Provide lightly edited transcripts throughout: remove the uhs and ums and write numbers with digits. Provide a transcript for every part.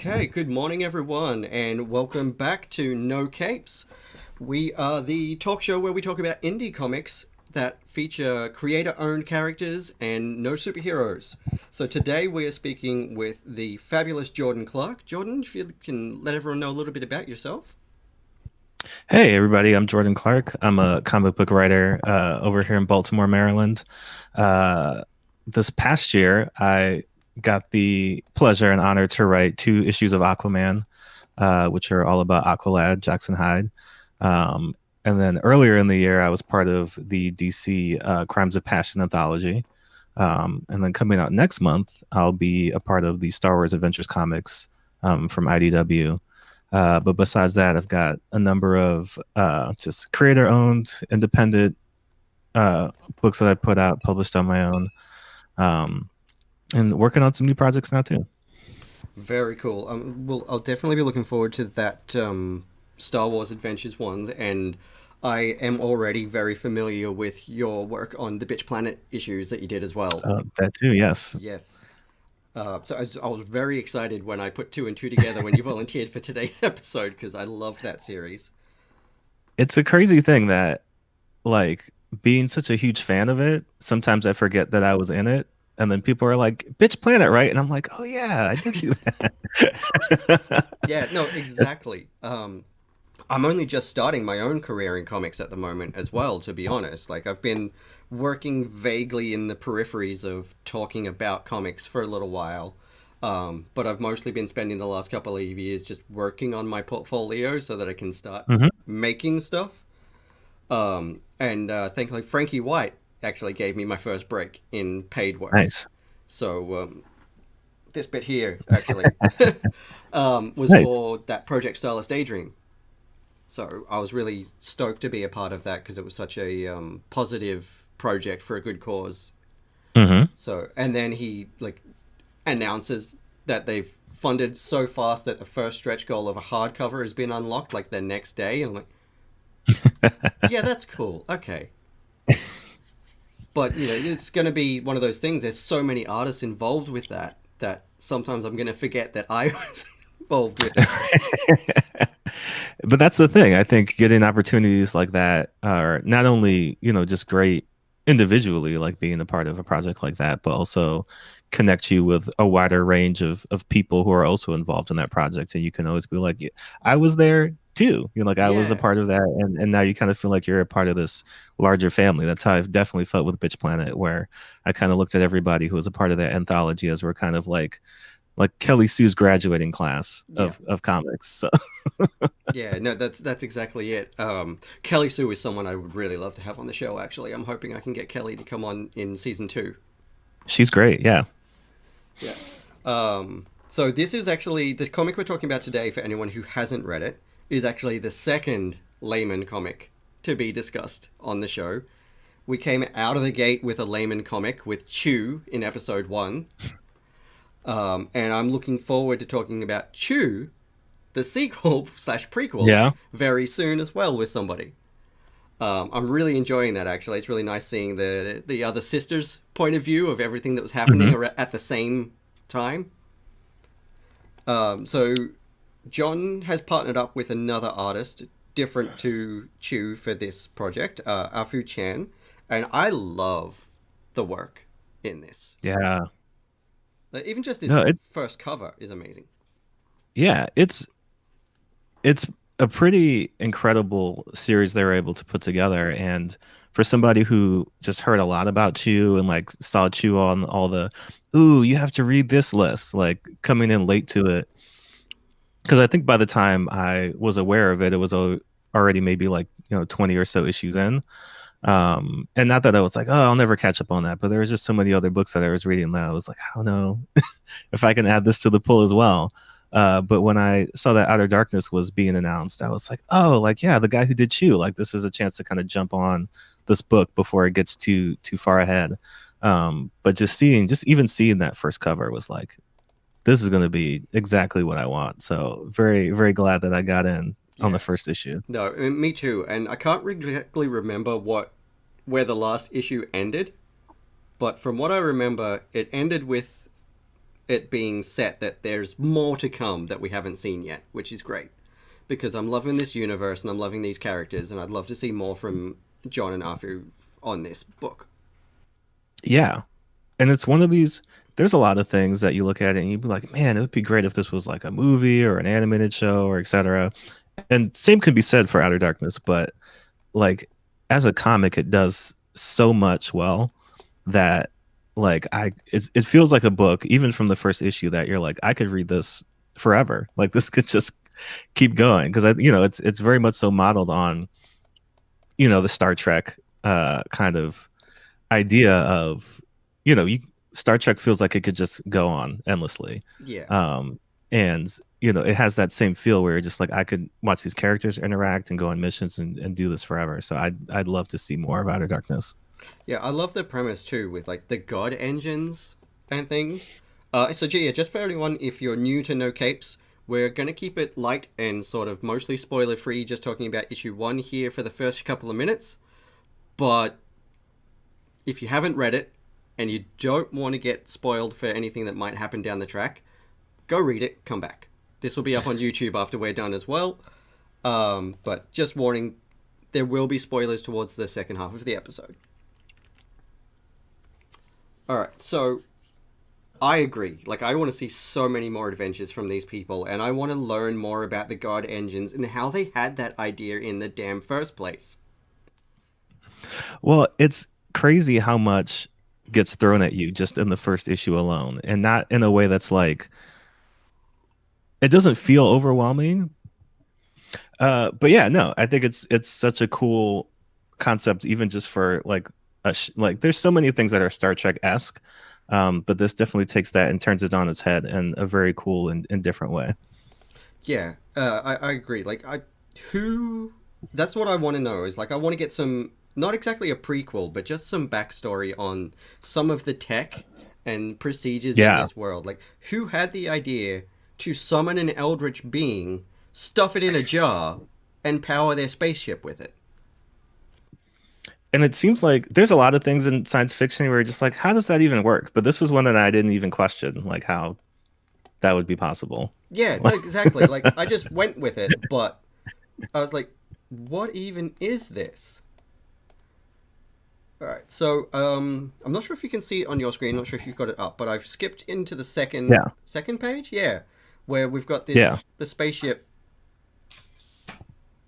Okay, good morning, everyone, and welcome back to No Capes. We are the talk show where we talk about indie comics that feature creator owned characters and no superheroes. So today we are speaking with the fabulous Jordan Clark. Jordan, if you can let everyone know a little bit about yourself. Hey, everybody. I'm Jordan Clark. I'm a comic book writer over here in Baltimore, Maryland. Uh, this past year, I got the pleasure and honor to write two issues of Aquaman, which are all about Aqualad, Jackson Hyde. Um, and then earlier in the year, I was part of the DC Crimes of Passion anthology. And then coming out next month, I'll be a part of the Star Wars Adventures comics from IDW. But besides that, I've got a number of just creator owned, independent uh, books that I put out, published on my own, um, and working on some new projects now, too. Very cool. I'll definitely be looking forward to that Star Wars Adventures ones, and I am already very familiar with your work on the Bitch Planet issues that you did as well. That, too, yes. Yes. So I was very excited when I put two and two together when you volunteered for today's episode because I love that series. It's a crazy thing that, like, being such a huge fan of it, sometimes I forget that I was in it. And then people are like, Bitch Planet, right? And I'm like, oh, yeah, I did do that. Yeah, no, exactly. I'm only just starting my own career in comics at the moment as well, to be honest. Like, I've been working vaguely in the peripheries of talking about comics for a little while. But I've mostly been spending the last couple of years just working on my portfolio so that I can start Hmm. making stuff. And thankfully, Frankie White actually gave me my first break in paid work. Nice. So this bit here actually was Nice. for that Project Starless Daydream. So I was really stoked to be a part of that because it was such a positive project for a good cause. Hmm. So and then he like announces that they've funded so fast that the first stretch goal of a hardcover has been unlocked like the next day. And I'm like, yeah, that's cool. Okay. But it's going to be one of those things. There's so many artists involved with that sometimes I'm going to forget that I was involved with it. But that's the thing. I think getting opportunities like that are not only, just great individually, like being a part of a project like that, but also connect you with a wider range of people who are also involved in that project. And you can always be like, "Yeah, I was there too. Like I was a Yeah, part of that. And now you kind of feel like you're a part of this larger family. That's how I've definitely felt with Bitch Planet, where I kind of looked at everybody who was a part of that anthology as we're kind of like Kelly Sue's graduating class yeah, of comics. So yeah. No, that's exactly it. Kelly Sue is someone I would really love to have on the show. Actually, I'm hoping I can get Kelly to come on in season two. she's great. Yeah. Yeah. So this is actually the comic we're talking about today. For anyone who hasn't read it, is actually the second layman comic to be discussed on the show. We came out of the gate with a layman comic with Chew in episode one, and I'm looking forward to talking about Chew, the sequel slash prequel, Yeah. very soon as well with somebody. I'm really enjoying that actually. It's really nice seeing the other sister's point of view of everything that was happening Hmm. at the same time. So John has partnered up with another artist different to Chew for this project, Afu Chan, and I love the work in this. Yeah. Like, even just this No, first cover is amazing. yeah, it's a pretty incredible series they were able to put together. And for somebody who just heard a lot about Chew and like saw Chew on all the, ooh, you have to read this list, like coming in late to it. Because I think by the time I was aware of it, it was already maybe like, 20 or so issues in. And not that I was like, oh, I'll never catch up on that, but there was just so many other books that I was reading that I was like, I don't know if I can add this to the pool as well. But when I saw that Outer Darkness was being announced, I was like, oh, like yeah, the guy who did Chew, like this is a chance to kind of jump on this book before it gets too far ahead. But just even seeing that first cover was like, this is going to be exactly what I want. So very very glad that I got in on the Yeah. first issue. No, me too. And I can't exactly remember where the last issue ended, but from what I remember, it ended with it being set that there's more to come that we haven't seen yet, which is great. Because I'm loving this universe and I'm loving these characters, and I'd love to see more from John and Afu on this book. Yeah. And it's one of these, there's a lot of things that you look at it and you'd be like, man, it would be great if this was like a movie or an animated show or etc. And same could be said for Outer Darkness, but like as a comic, it does so much well that like it feels like a book, even from the first issue, that you're like, I could read this forever. Like this could just keep going because it's very much so modeled on the Star Trek kind of idea of you Star Trek feels like it could just go on endlessly. Yeah. And it has that same feel where you're just like, I could watch these characters interact and go on missions and do this forever. So I'd love to see more of Outer Darkness. Yeah, I love the premise too with like the god engines and things. So yeah, just for anyone, if you're new to No Capes, we're gonna keep it light and sort of mostly spoiler free, just talking about issue 1 here for the first couple of minutes. But if you haven't read it and you don't want to get spoiled for anything that might happen down the track, go read it, come back. This will be up on YouTube after we're done as well. But just warning, there will be spoilers towards the second half of the episode. Alright, so I agree. Like, I want to see so many more adventures from these people, and I want to learn more about the God engines and how they had that idea in the damn first place. Well, it's crazy how much gets thrown at you just in the first issue alone, and not in a way that's like, it doesn't feel overwhelming. But yeah, no, I think it's such a cool concept, even just for like like there's so many things that are Star Trek esque, but this definitely takes that and turns it on its head in a very cool and different way. Yeah, I agree. Like, who... That's what I want to know, is like, I want to get some, not exactly a prequel, but just some backstory on some of the tech and procedures in Yeah. this world. Like, who had the idea to summon an eldritch being, stuff it in a jar, and power their spaceship with it? And it seems like there's a lot of things in science fiction where you're just like, how does that even work? But this is one that I didn't even question, like how that would be possible. Yeah, no, exactly. Like, I just went with it, but I was like, what even is this? All right, so I'm not sure if you can see it on your screen. Not sure if you've got it up, but I've skipped into the Yeah. second page. Yeah, where we've got this Yeah. the spaceship,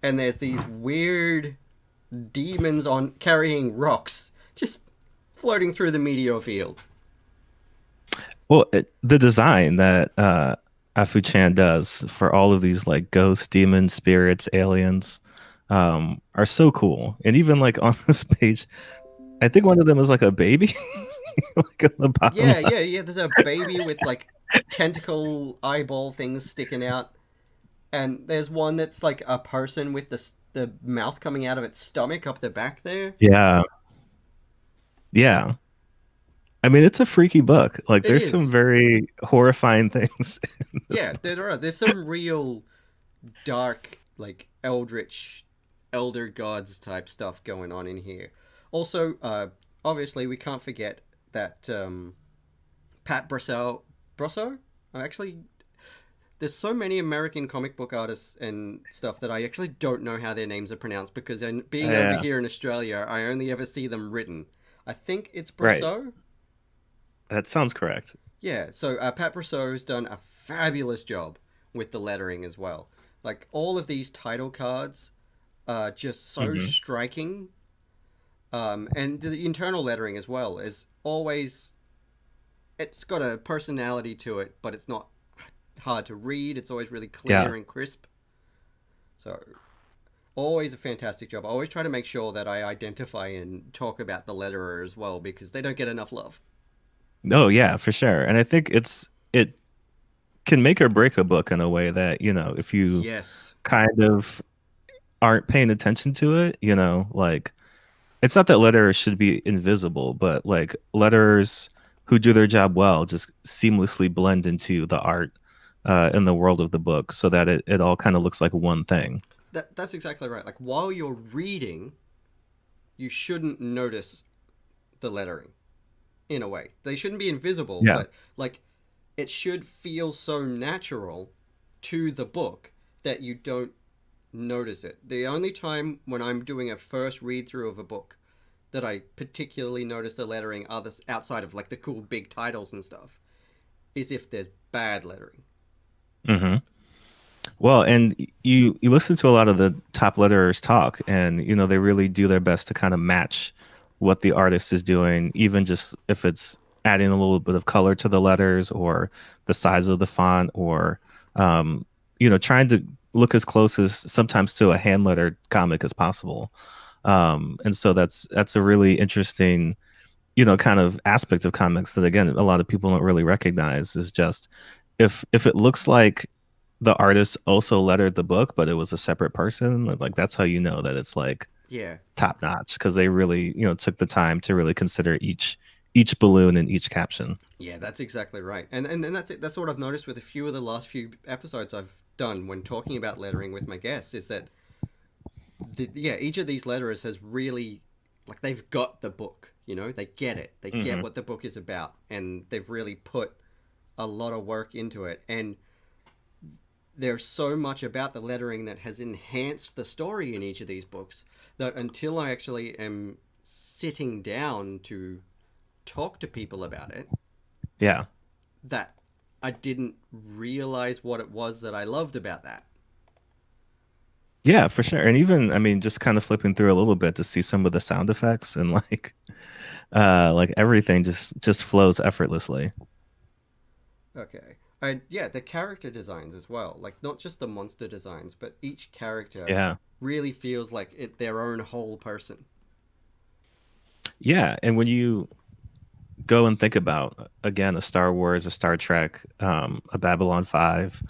and there's these weird demons on carrying rocks, just floating through the meteor field. Well, the design that Afu-chan does for all of these like ghosts, demons, spirits, aliens are so cool. And even like on this page, I think one of them is like a baby, like at the bottom. Yeah. There's a baby with like tentacle eyeball things sticking out, and there's one that's like a person with the mouth coming out of its stomach up the back there. Yeah, yeah. I mean, it's a freaky book. Like, It there's some is. very horrifying things in this Yeah, book. there are. There's some real dark, like eldritch, elder gods type stuff going on in here. Also, obviously, we can't forget that Pat Brosseau. Actually, there's so many American comic book artists and stuff that I actually don't know how their names are pronounced, because being over Yeah, here in Australia, I only ever see them written. I think it's right. Brosseau. That sounds correct. Yeah, so Pat Brosseau has done a fabulous job with the lettering as well. Like, all of these title cards are just so Hmm. striking. And the internal lettering as well is always, it's got a personality to it, but it's not hard to read. It's always really Yeah. clear and crisp. So, always a fantastic job. I always try to make sure that I identify and talk about the letterer as well, because they don't get enough love. No, yeah, for sure. And I think it can make or break a book in a way that, if you Yes. kind of aren't paying attention to it, like it's not that letters should be invisible, but like letters who do their job well just seamlessly blend into the art in the world of the book so that it all kind of looks like one thing. That's exactly right. Like, while you're reading, you shouldn't notice the lettering, in a way. They shouldn't be invisible, Yeah. but like, it should feel so natural to the book that you don't notice it. The only time when I'm doing a first read through of a book that I particularly notice the lettering others outside of like the cool big titles and stuff is if there's bad lettering. Hmm. Well, and you listen to a lot of the top letterers talk, and they really do their best to kind of match what the artist is doing, even just if it's adding a little bit of color to the letters or the size of the font, or um, trying to look as close as sometimes to a hand lettered comic as possible. And so that's a really interesting, kind of aspect of comics that again a lot of people don't really recognize is just if it looks like the artist also lettered the book, but it was a separate person, like that's how you know that it's like Yeah. top notch because they really, took the time to really consider each balloon and each caption. Yeah, that's exactly right. And that's it. That's what I've noticed with a few of the last few episodes I've done when talking about lettering with my guests is that yeah, each of these letterers has really like they've got the book, they get it. They get Hmm. what the book is about and they've really put a lot of work into it. And there's so much about the lettering that has enhanced the story in each of these books that until I actually am sitting down to talk to people about it, Yeah. that I didn't realize what it was that I loved about that. Yeah, for sure. And even, I mean, just kind of flipping through a little bit to see some of the sound effects and like everything just flows effortlessly. Okay. And yeah, the character designs as well. Like not just the monster designs, but each character Yeah. really feels like it their own whole person. Yeah, and when you go and think about again a Star Wars, a Star Trek, a Babylon 5,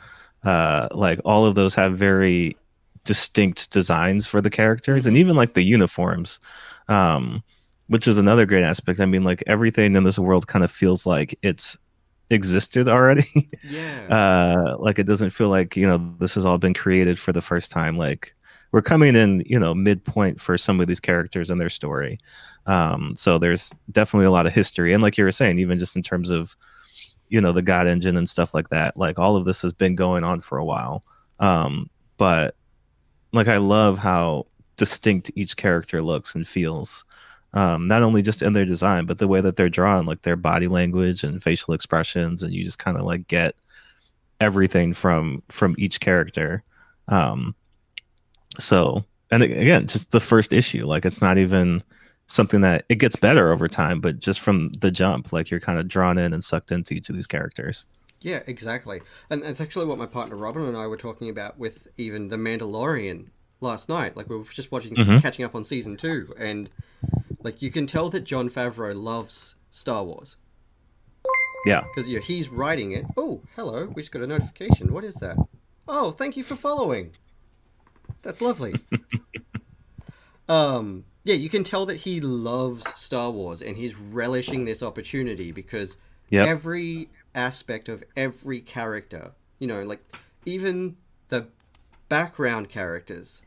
like all of those have very distinct designs for the characters and Mm-hmm. even like the uniforms, um, which is another great aspect. I mean, like everything in this world kind of feels like it's existed already. Yeah. Like it doesn't feel like, this has all been created for the first time. Like we're coming in, midpoint for some of these characters and their story. So there's definitely a lot of history. And like you were saying, even just in terms of, the God engine and stuff like that, like all of this has been going on for a while. But like I love how distinct each character looks and feels. Not only just in their design, but the way that they're drawn, like their body language and facial expressions, and you just kind of like get everything from each character. Um, so, and again, just the first issue, like it's not even something that it gets better over time, but just from the jump, like you're kind of drawn in and sucked into each of these characters. Yeah, exactly. And it's actually what my partner Robin and I were talking about with even The Mandalorian last night. Like we were just watching, Hmm. catching up on season two, and like you can tell that John Favreau loves Star Wars Yeah. because he's writing it. Oh, hello, we just got a notification. What is that? Oh, thank you for following. That's lovely. Yeah, you can tell that he loves Star Wars and he's relishing this opportunity because Yep. every aspect of every character, like even the background characters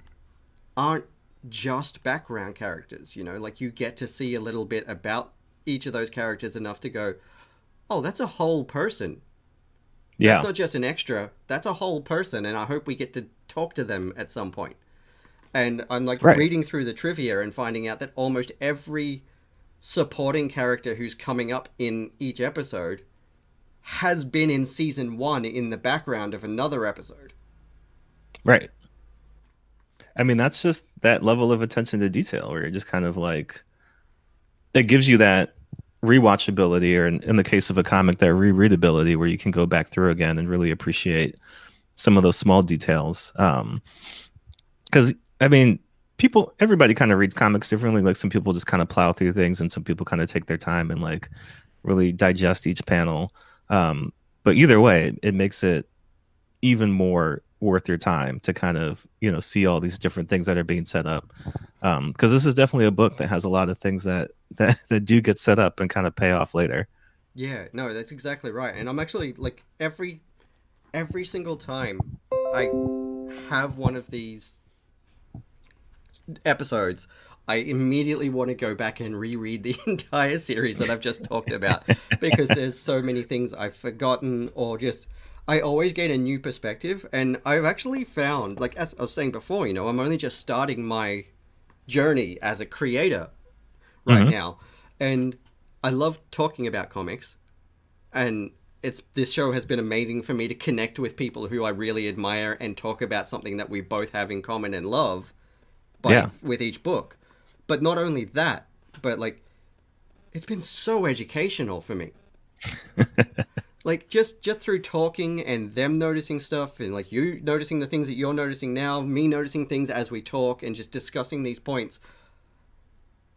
aren't just background characters, like you get to see a little bit about each of those characters enough to go, oh, that's a whole person. That's Yeah. not just an extra, that's a whole person, and I hope we get to talk to them at some point. And I'm like Right. reading through the trivia and finding out that almost every supporting character who's coming up in each episode has been in season one in the background of another episode. Right. I mean, that's just that level of attention to detail where you're just kind of like, it gives you that rewatchability, or in the case of a comic, that rereadability where you can go back through again and really appreciate some of those small details. Because I mean, everybody kind of reads comics differently. Like some people just kind of plow through things, and some people kind of take their time and like really digest each panel. But either way, it makes it even more worth your time to kind of see all these different things that are being set up. Because this is definitely a book that has a lot of things that do get set up and kind of pay off later. Yeah, no, that's exactly right. And I'm actually like every single time I have one of these episodes, I immediately want to go back and reread the entire series that I've just talked about because there's so many things I've forgotten or just I always gain a new perspective. And I've actually found, like as I was saying before, I'm only just starting my journey as a creator right Hmm. now, and I love talking about comics, and this show has been amazing for me to connect with people who I really admire and talk about something that we both have in common and love Yeah. with each book. But not only that, but like it's been so educational for me. Like just through talking and them noticing stuff and like you noticing the things that you're noticing now, me noticing things as we talk and just discussing these points.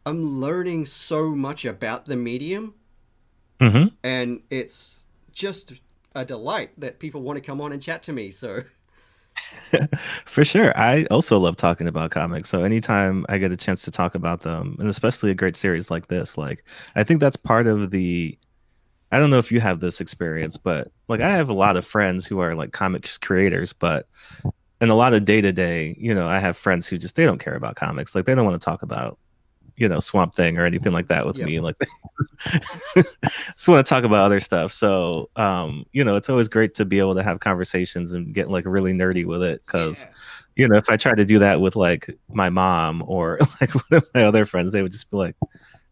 I'm learning so much about the medium, Hmm. and it's just a delight that people want to come on and chat to me. So For sure. I also love talking about comics. So anytime I get a chance to talk about them, and especially a great series like this, like I think that's part of the I don't know if you have this experience, but like I have a lot of friends who are like comics creators, but in a lot of day to day, I have friends who just they don't care about comics. Like they don't want to talk about, Swamp Thing or anything like that with yep, me. Like just want to talk about other stuff. So it's always great to be able to have conversations and get like really nerdy with it because yeah. if I tried to do that with like my mom or like one of my other friends, they would just be like,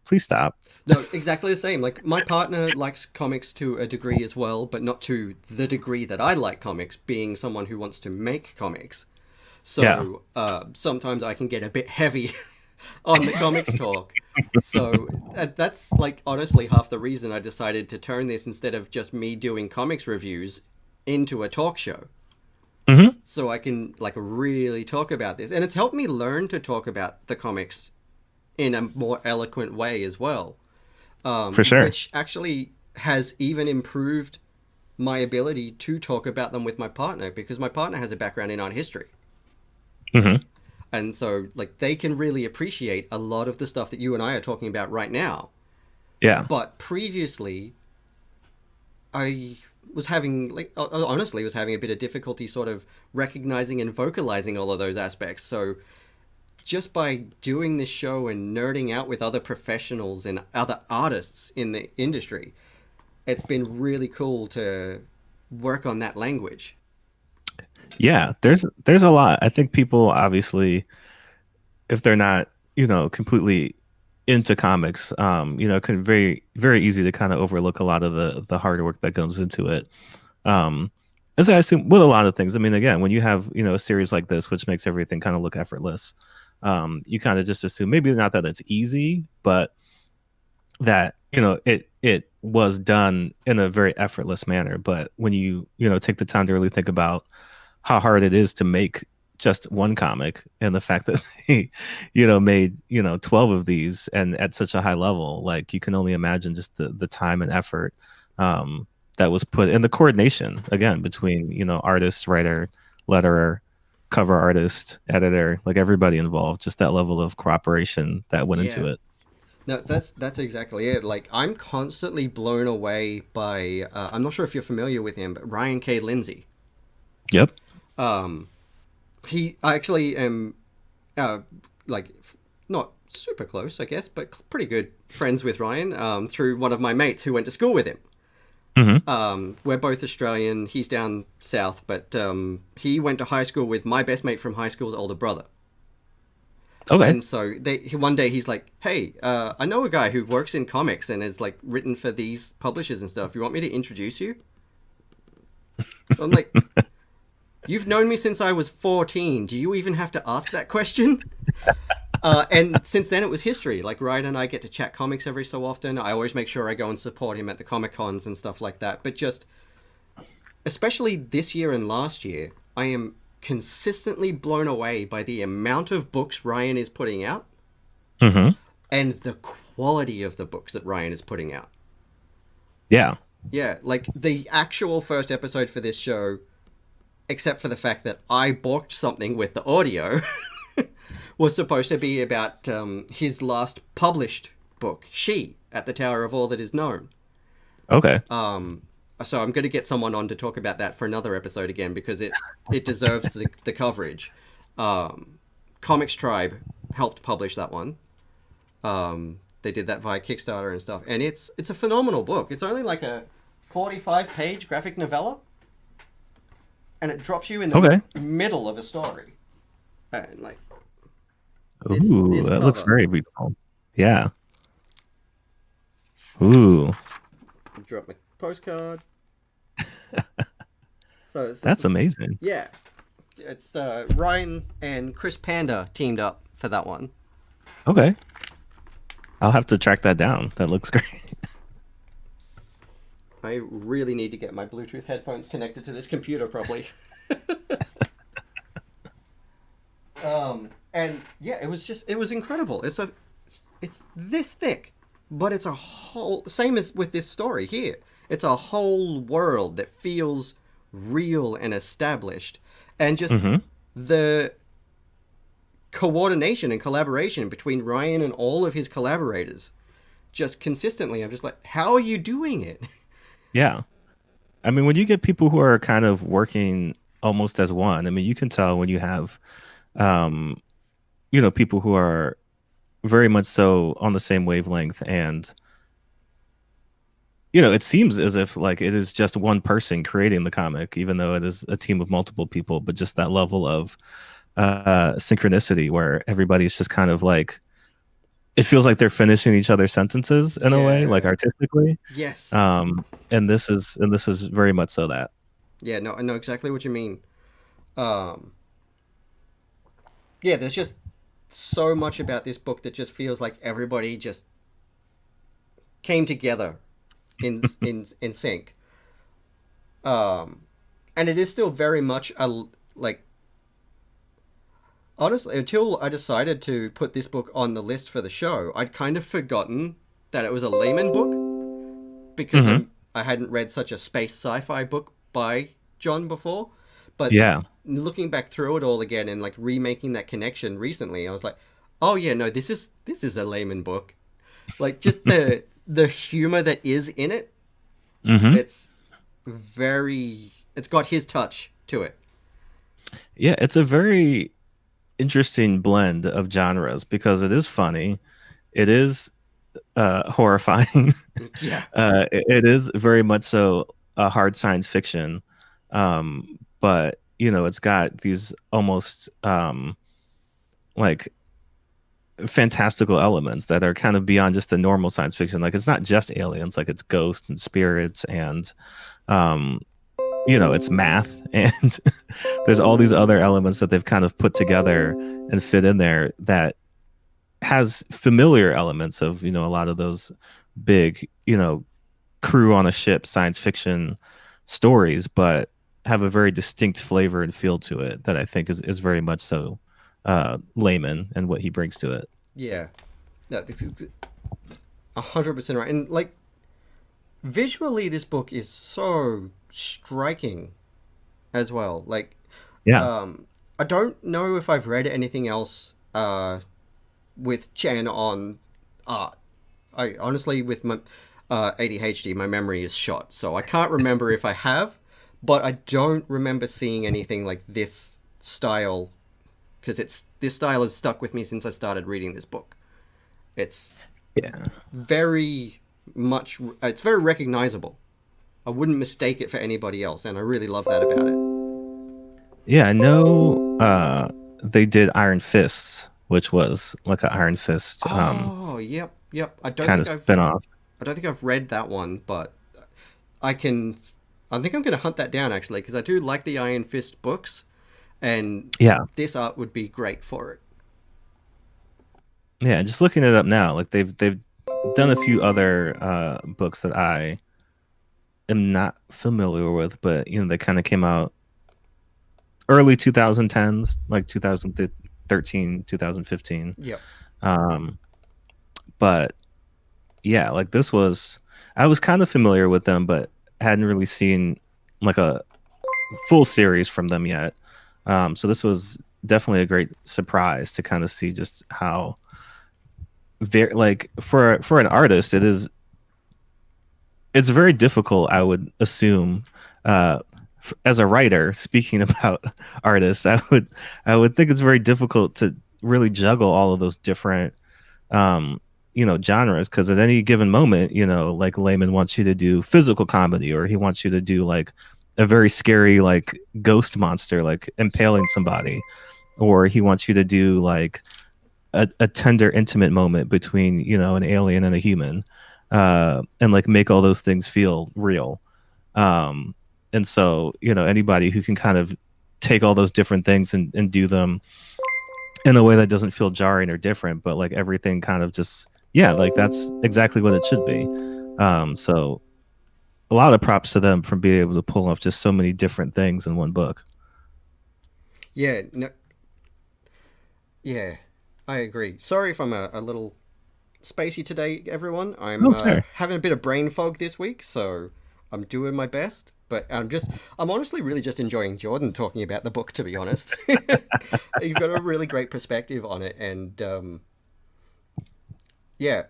please stop. No, exactly the same. Like my partner likes comics to a degree as well, but not to the degree that I like comics, being someone who wants to make comics. Yeah. So sometimes I can get a bit heavy on the comics talk. So that's like honestly half the reason I decided to turn this instead of just me doing comics reviews into a talk show. Hmm. So I can like really talk about this. And it's helped me learn to talk about the comics in a more eloquent way as well, For sure. which actually has even improved my ability to talk about them with my partner because my partner has a background in art history. Hmm. And so, like, they can really appreciate a lot of the stuff that you and I are talking about right now. Yeah. But previously, I was having, like, honestly, was having a bit of difficulty sort of recognizing and vocalizing all of those aspects. So, just by doing this show and nerding out with other professionals and other artists in the industry, it's been really cool to work on that language. Yeah, there's a lot. I think people obviously, if they're not, completely into comics, it can very, very easy to kind of overlook a lot of the hard work that goes into it. Um, as I assume with a lot of things. I mean, again, when you have, a series like this, which makes everything kind of look effortless, you kind of just assume maybe not that it's easy, but that, it was done in a very effortless manner. But when you take the time to really think about how hard it is to make just one comic and the fact that they made 12 of these and at such a high level, like you can only imagine just the time and effort that was put in the coordination again between artist, writer, letterer, cover artist, editor, like everybody involved, just that level of cooperation that went Yeah. into it. No, that's exactly it. Like I'm constantly blown away by I'm not sure if you're familiar with him, but Ryan K. Lindsay. Yep. Um, I actually am uh, like not super close, I guess, but pretty good friends with Ryan through one of my mates who went to school with him. Hmm. We're both Australian. He's down south, but he went to high school with my best mate from high school's older brother. Okay. And so one day he's like, "Hey, I know a guy who works in comics and has like written for these publishers and stuff. You want me to introduce you?" I'm like, "You've known me since I was 14. Do you even have to ask that question?" And since then, it was history. Like Ryan and I get to chat comics every so often. I always make sure I go and support him at the Comic Cons and stuff like that. But just, especially this year and last year, I am consistently blown away by the amount of books Ryan is putting out Hmm. and the quality of the books that Ryan is putting out. Yeah. Yeah, like the actual first episode for this show, except for the fact that I balked something with the audio, was supposed to be about his last published book, She, at the Tower of All That Is Known. Okay. So I'm going to get someone on to talk about that for another episode again because it deserves the coverage. Comics Tribe helped publish that one. They did that via Kickstarter and stuff, and it's a phenomenal book. It's only like a 45-page graphic novella, and it drops you in the Okay. middle of a story. And like Ooh, this that looks cover, very beautiful. Yeah. Ooh, drop my postcard. So it's this that's is amazing. yeah, it's Ryan and Chris Panda teamed up for that one. Okay. I'll have to track that down. That looks great. I really need to get my Bluetooth headphones connected to this computer properly. And yeah, it was incredible. It's this thick, but it's a whole same as with this story here. It's a whole world that feels real and established, and just Hmm. the coordination and collaboration between Ryan and all of his collaborators. Just consistently, I'm just like, how are you doing it? Yeah. I mean, when you get people who are kind of working almost as one, I mean, you can tell when you have, um, people who are very much so on the same wavelength, and it seems as if like it is just one person creating the comic, even though it is a team of multiple people. But just that level of synchronicity where everybody's just kind of like it feels like they're finishing each other's sentences in a way, like Yeah. artistically. Yes. And this is very much so that. Yeah. No, I know exactly what you mean. Um, yeah, there's just so much about this book that just feels like everybody just came together in sync. Um, and it is still very much a like honestly until I decided to put this book on the list for the show, I'd kind of forgotten that it was a Layman book because Hmm. I hadn't read such a space sci-fi book by John before. But Yeah. looking back through it all again and like remaking that connection recently, I was like, oh yeah, no, this is a Layman book. Like just the humor that is in it, Hmm. it's it's got his touch to it. Yeah, it's a very interesting blend of genres because it is funny, it is horrifying, Yeah. it is very much so a hard science fiction, but it's got these almost like fantastical elements that are kind of beyond just the normal science fiction. Like it's not just aliens, like it's ghosts and spirits and um it's math and there's all these other elements that they've kind of put together and fit in there that has familiar elements of a lot of those big crew on a ship science fiction stories, but have a very distinct flavor and feel to it that I think is very much so Layman and what he brings to it. Yeah. No, 100% right. And like visually, this book is so striking as well. Like, Yeah. um, I don't know if I've read anything else with Chen on art. I honestly, with my ADHD, my memory is shot, so I can't remember if I have. But I don't remember seeing anything like this style because it's this style has stuck with me since I started reading this book. It's Yeah. very much it's very recognizable. I wouldn't mistake it for anybody else, and I really love that about it. Yeah, I know they did Iron Fists, which was like an Iron Fist Oh, yep, yep. kind of spin-off. I don't think I've read that one, but I can. I think I'm going to hunt that down actually because I do like the Iron Fist books, and Yeah. this art would be great for it. Yeah, just looking it up now, like they've done a few other books that I am not familiar with, but they kind of came out early 2010s, like 2013, 2015. Yep. Um, but yeah, like this was I was kind of familiar with them, but hadn't really seen like a full series from them yet. So this was definitely a great surprise to kind of see just how very like for an artist it's very difficult, I would assume, as a writer speaking about artists, I would think it's very difficult to really juggle all of those different genres, because at any given moment, like Layman wants you to do physical comedy, or he wants you to do like a very scary like ghost monster like impaling somebody, or he wants you to do like a tender intimate moment between an alien and a human, and like make all those things feel real. um and so anybody who can kind of take all those different things and do them in a way that doesn't feel jarring or different, but like everything kind of just, yeah, like that's exactly what it should be. So a lot of props to them from being able to pull off just so many different things in one book. Yeah, no, yeah, I agree. Sorry if I'm a little spacey today, everyone. I'm Oh, fair. having a bit of brain fog this week, so I'm doing my best. But I'm honestly really just enjoying Jordan talking about the book, to be honest. You've got a really great perspective on it, and yeah.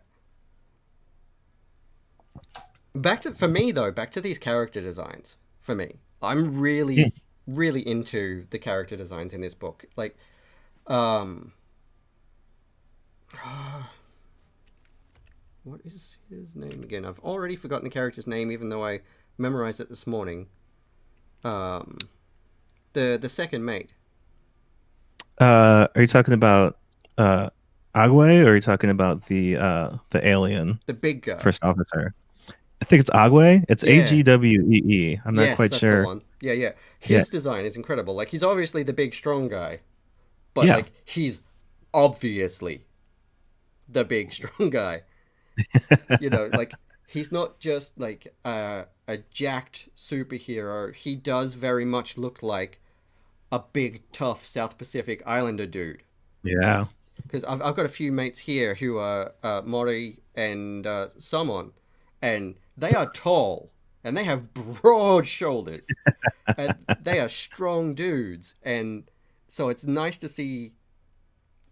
For me though, back to these character designs. For me, I'm Hmm. really into the character designs in this book. Like, um, what is his name again? I've already forgotten the character's name, even though I memorized it this morning. Um, the second mate, Are you talking about uh Agwe, or are you talking about the alien the big guy. first officer? I think it's Agwe. It's Yeah, Agwee. I'm not yes, quite that's the sure. one. Yeah, yeah. Yeah. His design is incredible. Like, he's obviously the big strong guy, but Yeah. like he's obviously the big strong guy. Like he's not just like a jacked superhero. He does very much look like a big tough South Pacific Islander dude. Yeah. Because I've got a few mates here who are Mori and Samon, and they are tall and they have broad shoulders and they are strong dudes, and so it's nice to see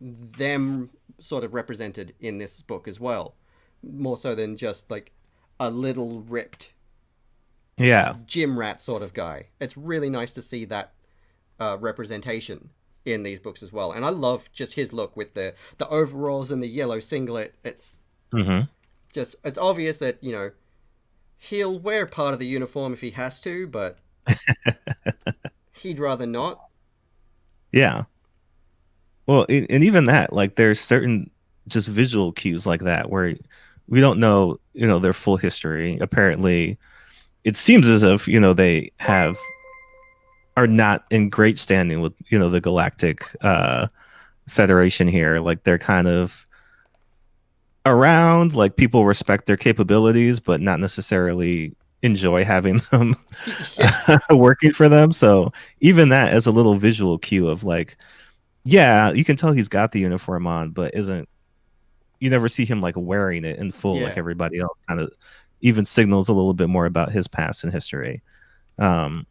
them sort of represented in this book as well, more so than just like a little ripped Yeah. gym rat sort of guy. It's really nice to see that representation in these books as well. And I love just his look with the overalls and the yellow singlet. Hmm. It's obvious that he'll wear part of the uniform if he has to, but he'd rather not. Yeah. Well, and even that, like, there's certain just visual cues like that where we don't know, their full history. Apparently, it seems as if, they are not in great standing with, the Galactic Federation here. Like, they're kind of around, like, people respect their capabilities, but not necessarily enjoy having them Yeah, working for them. So even that as a little visual cue of like, yeah, you can tell he's got the uniform on, but isn't you never see him like wearing it in full like yeah, everybody else. Kind of even signals a little bit more about his past and history. Um,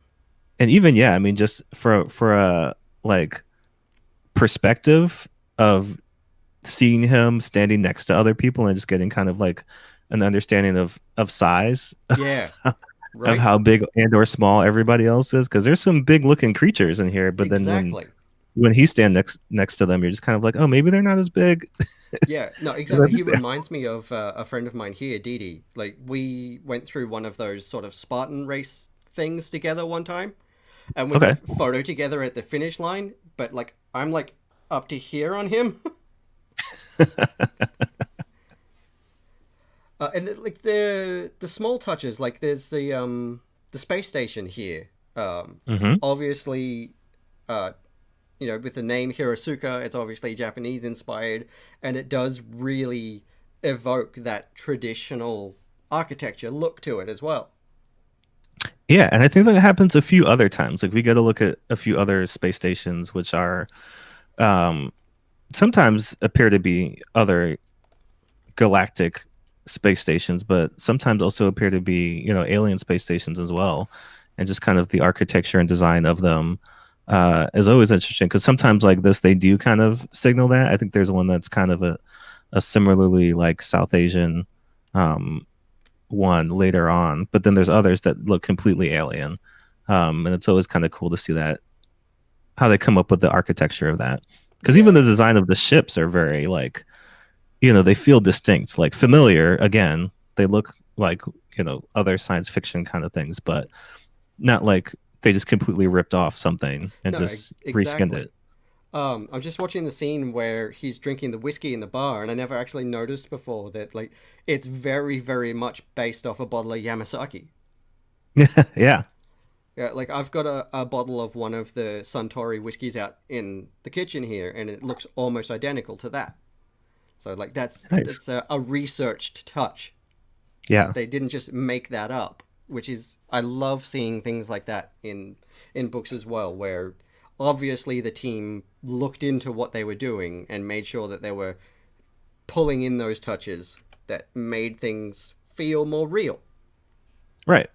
and even yeah, I mean, just for a like perspective of seeing him standing next to other people and just getting kind of like an understanding of size yeah. of Right. how big and or small everybody else is, because there's some big looking creatures in here, but then Exactly. when he stand next to them, you're just kind of like, oh, maybe they're not as big. Yeah, no, 'Cause I exactly. He think they- reminds me of a friend of mine here, Didi. Like, we went through one of those sort of Spartan race things together one time, and we got a okay. photo together at the finish line. But like, I'm like up to here on him, and like the small touches. Like, there's the space station here. Hmm. Obviously, uh, with the name Hirosuka, it's obviously Japanese inspired, and it does really evoke that traditional architecture look to it as well. Yeah, and I think that happens a few other times. Like we got to look at a few other space stations, which are um, sometimes appear to be other galactic space stations, but sometimes also appear to be, alien space stations as well. And just kind of the architecture and design of them is always interesting, because sometimes like this, they do kind of signal that. I think there's one that's kind of a similarly like South Asian um, one later on, but then there's others that look completely alien. And it's always kind of cool to see that, how they come up with the architecture of that. Because even Yeah, the design of the ships are very like they feel distinct, like familiar. Again, they look like other science fiction kind of things, but not like they just completely ripped off something and No, just reskinned exactly. it. I'm just watching the scene where he's drinking the whiskey in the bar, and I never actually noticed before that like it's very, very much based off a bottle of Yamasaki. Yeah, Yeah, like I've got a bottle of one of the Suntory whiskeys out in the kitchen here, and it looks almost identical to that. So like nice. that's a researched touch. Yeah, They didn't just make that up, which is I love seeing things like that in books as well, where obviously the team looked into what they were doing and made sure that they were pulling in those touches that made things feel more real. right.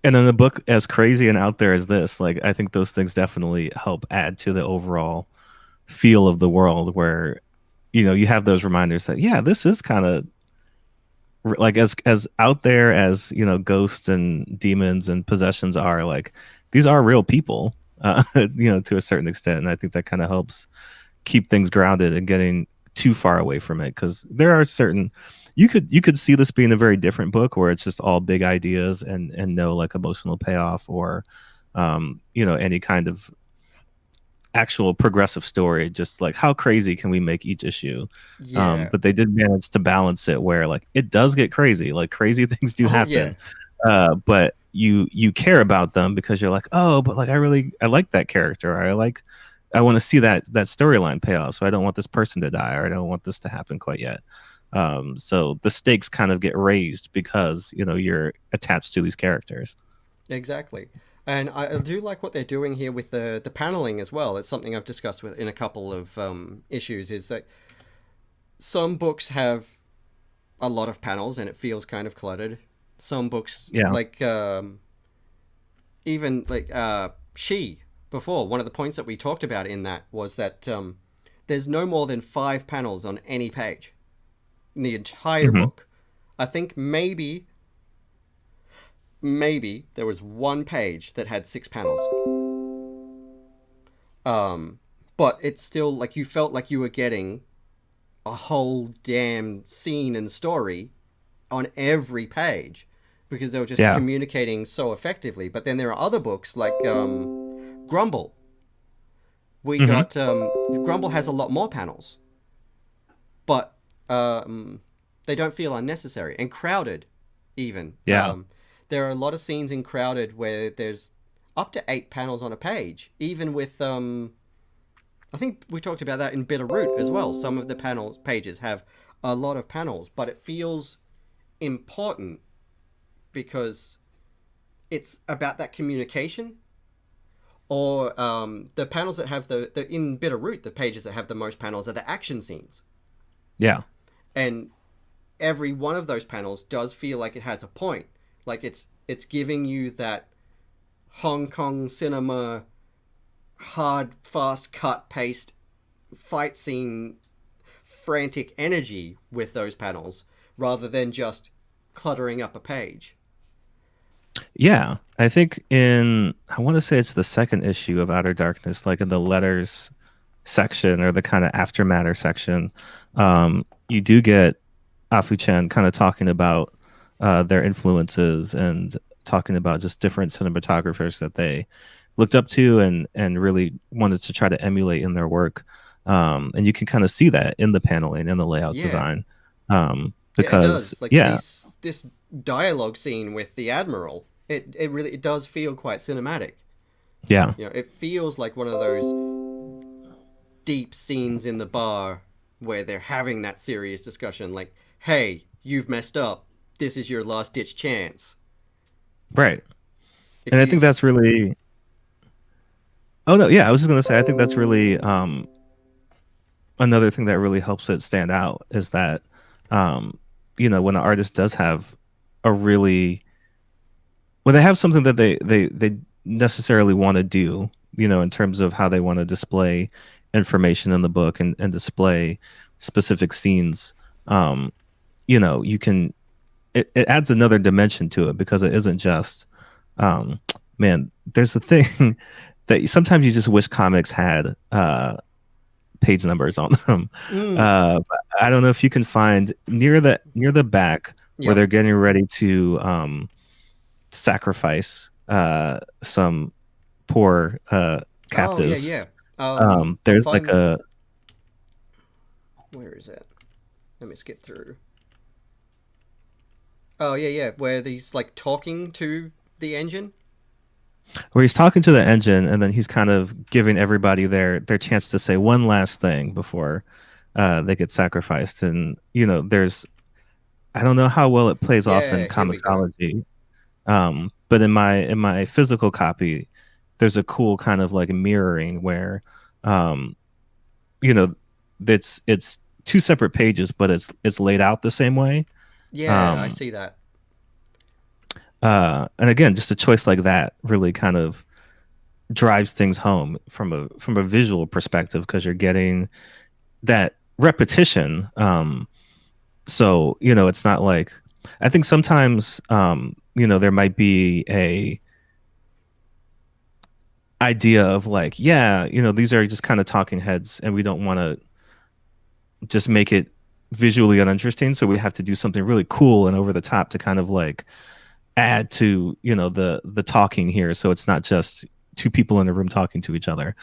And in a book as crazy and out there as this, like I think those things definitely help add to the overall feel of the world where you have those reminders that yeah, this is kind of like as out there as ghosts and demons and possessions are, like these are real people, to a certain extent, and I think that kind of helps keep things grounded and getting too far away from it, because there are certain you could see this being a very different book where it's just all big ideas and no like emotional payoff or any kind of actual progressive story, just like how crazy can we make each issue. Yeah. But they did manage to balance it where like it does get crazy, like crazy things do Oh yeah. happen, but you care about them because you're like, oh, but like I like that character, or I want to see that storyline pay off, so I don't want this person to die, or I don't want this to happen quite yet. So the stakes kind of get raised because you're attached to these characters. Exactly. And I do like what they're doing here with the paneling as well. It's something I've discussed with in a couple of issues. Is that some books have a lot of panels and it feels kind of cluttered. Some books, Yeah. like even like She before, one of the points that we talked about in that was that there's no more than 5 panels on any page in the entire Hmm. book. I think maybe there was one page that had 6 panels. Um, but it's still like you felt like you were getting a whole damn scene and story on every page because they were just Yeah. communicating so effectively. But then there are other books like Grumble. We Hmm. got Grumble has a lot more panels, but they don't feel unnecessary and crowded. Even Yeah. there are a lot of scenes in Crowded where there's up to 8 panels on a page, even with I think we talked about that in Bitterroot as well. Some of the panels pages have a lot of panels, but it feels important because it's about that communication. Or the panels that have the in Bitterroot, the pages that have the most panels are the action scenes, Yeah. and every one of those panels does feel like it has a point. Like it's giving you that Hong Kong cinema hard, fast, cut, paced fight scene frantic energy with those panels rather than just cluttering up a page. Yeah, I think I want to say it's the second issue of Outer Darkness, like in the letters section or the kind of aftermatter section, you do get Afu-chan kind of talking about their influences and talking about just different cinematographers that they looked up to and really wanted to try to emulate in their work. And you can kind of see that in the paneling and the layout Yeah. design. Yeah, it Because does. Like yeah, this dialogue scene with the Admiral, it really it does feel quite cinematic. yeah, You know, it feels like one of those deep scenes in the bar where they're having that serious discussion like, "Hey, you've messed up. This is your last ditch chance." right. It And I think feels that's really Oh no, yeah, I was just gonna say I think that's really another thing that really helps it stand out is that um, when an artist does have a really when they have something that they necessarily want to do, in terms of how they want to display information in the book and display specific scenes, um, you can it adds another dimension to it because it isn't just um man, there's the thing that sometimes you just wish comics had page numbers on them. Mm. But I don't know if you can find near the back where Yep. they're getting ready to sacrifice some poor Oh yeah, captives. yeah. There's If like I'm, a where is it? Let me skip through. Oh yeah, yeah. Where he's like talking to the engine. where he's talking to the engine, and then he's kind of giving everybody their chance to say one last thing before they get sacrificed. And there's I don't know how well it plays off in Yeah, here we go. comiXology, but in my physical copy, there's a cool kind of like mirroring where um, you know it's two separate pages, but it's laid out the same way. Yeah, I Um, see that. and again, just a choice like that really kind of drives things home from a visual perspective because you're getting that repetition. So it's not like I think sometimes there might be a idea of like, yeah, these are just kind of talking heads, and we don't want to just make it visually uninteresting, so we have to do something really cool and over the top to kind of like add to the talking here, so it's not just two people in a room talking to each other.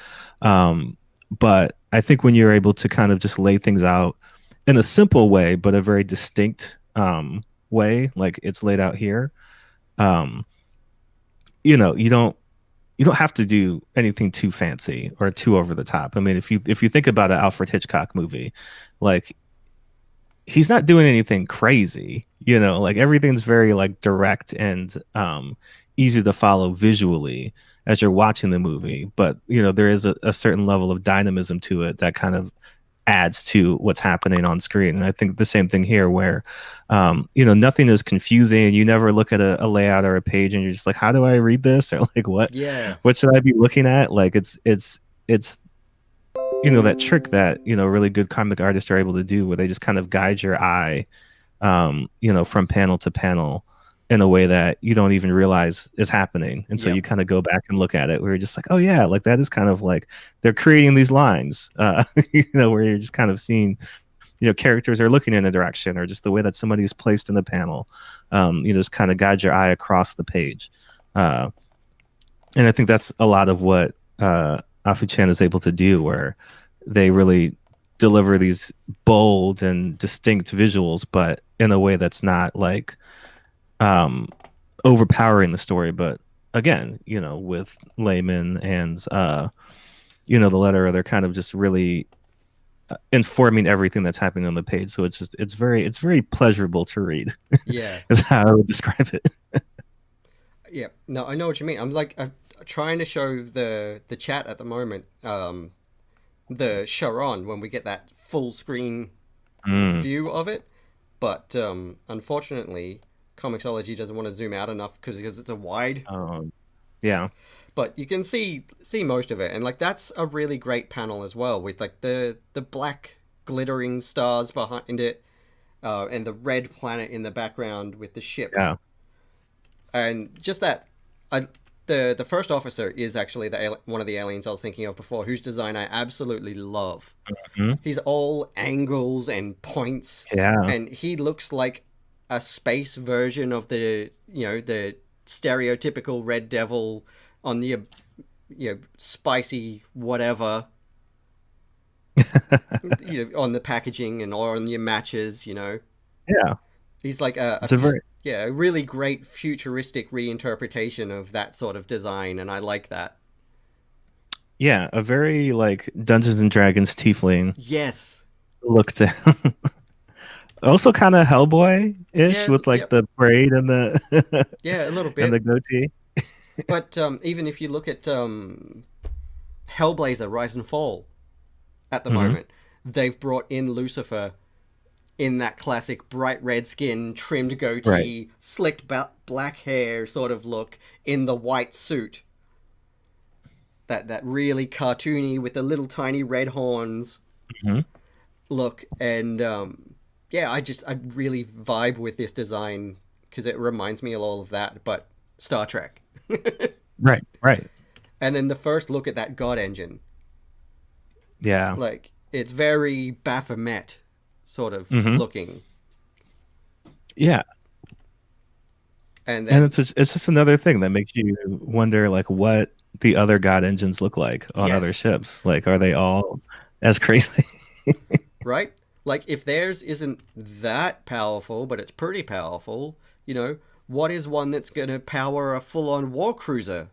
But I think when you're able to kind of just lay things out in a simple way but a very distinct way, like it's laid out here, um you don't have to do anything too fancy or too over the top. I mean, if you think about an Alfred Hitchcock movie, like he's not doing anything crazy, like everything's very like direct and easy to follow visually as you're watching the movie. But there is a certain level of dynamism to it that kind of adds to what's happening on screen. And I think the same thing here where nothing is confusing. You never look at a layout or a page and you're just like, how do I read this? Or like Yeah, what should I be looking at? Like it's that trick that really good comic artists are able to do, where they just kind of guide your eye from panel to panel in a way that you don't even realize is happening until yep, you kind of go back and look at it, where you're just like, oh yeah, like that is kind of like they're creating these lines where you're just kind of seeing characters are looking in a direction, or just the way that somebody's placed in the panel just kind of guide your eye across the page. And I think that's a lot of what Afu-chan is able to do, where they really deliver these bold and distinct visuals, but in a way that's not like um, overpowering the story. But again, with Layman and the letter, they're kind of just really informing everything that's happening on the page. So it's very pleasurable to read. yeah, Is how I would describe it. yeah. No, I know what you mean. I'm trying to show the chat at the moment. The Sharon when we get that full screen Mm. view of it, but unfortunately, Comixology doesn't want to zoom out enough because it's a wide. Yeah. But you can see most of it, and like that's a really great panel as well, with like the black glittering stars behind it, and the red planet in the background with the ship, Yeah. and just that. I, the first officer is actually one of the aliens I was thinking of before, whose design I absolutely love. Mhm. He's all angles and points, Yeah. and he looks like a space version of the stereotypical Red Devil on the spicy whatever on the packaging and or on your matches. Yeah. He's like It's a very yeah, a really great futuristic reinterpretation of that sort of design, and I like that. Yeah, a very like Dungeons and Dragons tiefling Yes. look to him. Also kind of Hellboy-ish Yeah. with like Yep. the braid and the Yeah. A little and the bit. goatee. But even if you look at Hellblazer: Rise and Fall at the Hmm. moment, they've brought in Lucifer in that classic bright red skin, trimmed Right. goatee, slicked black hair sort of look in the white suit. That really cartoony with the little tiny red horns Hmm. look, and yeah, I really vibe with this design because it reminds me of all of that, but Star Trek. Right. Right. And then the first look at that God engine, Yeah. like It's very Baphomet sort of Hmm. looking. Yeah, And and then, it's just another thing that makes you wonder like what the other god engines look like on other yes, ships. Like, are they all as crazy? right? Like, if theirs isn't that powerful, but it's pretty powerful, what is one that's going to power a full on war cruiser?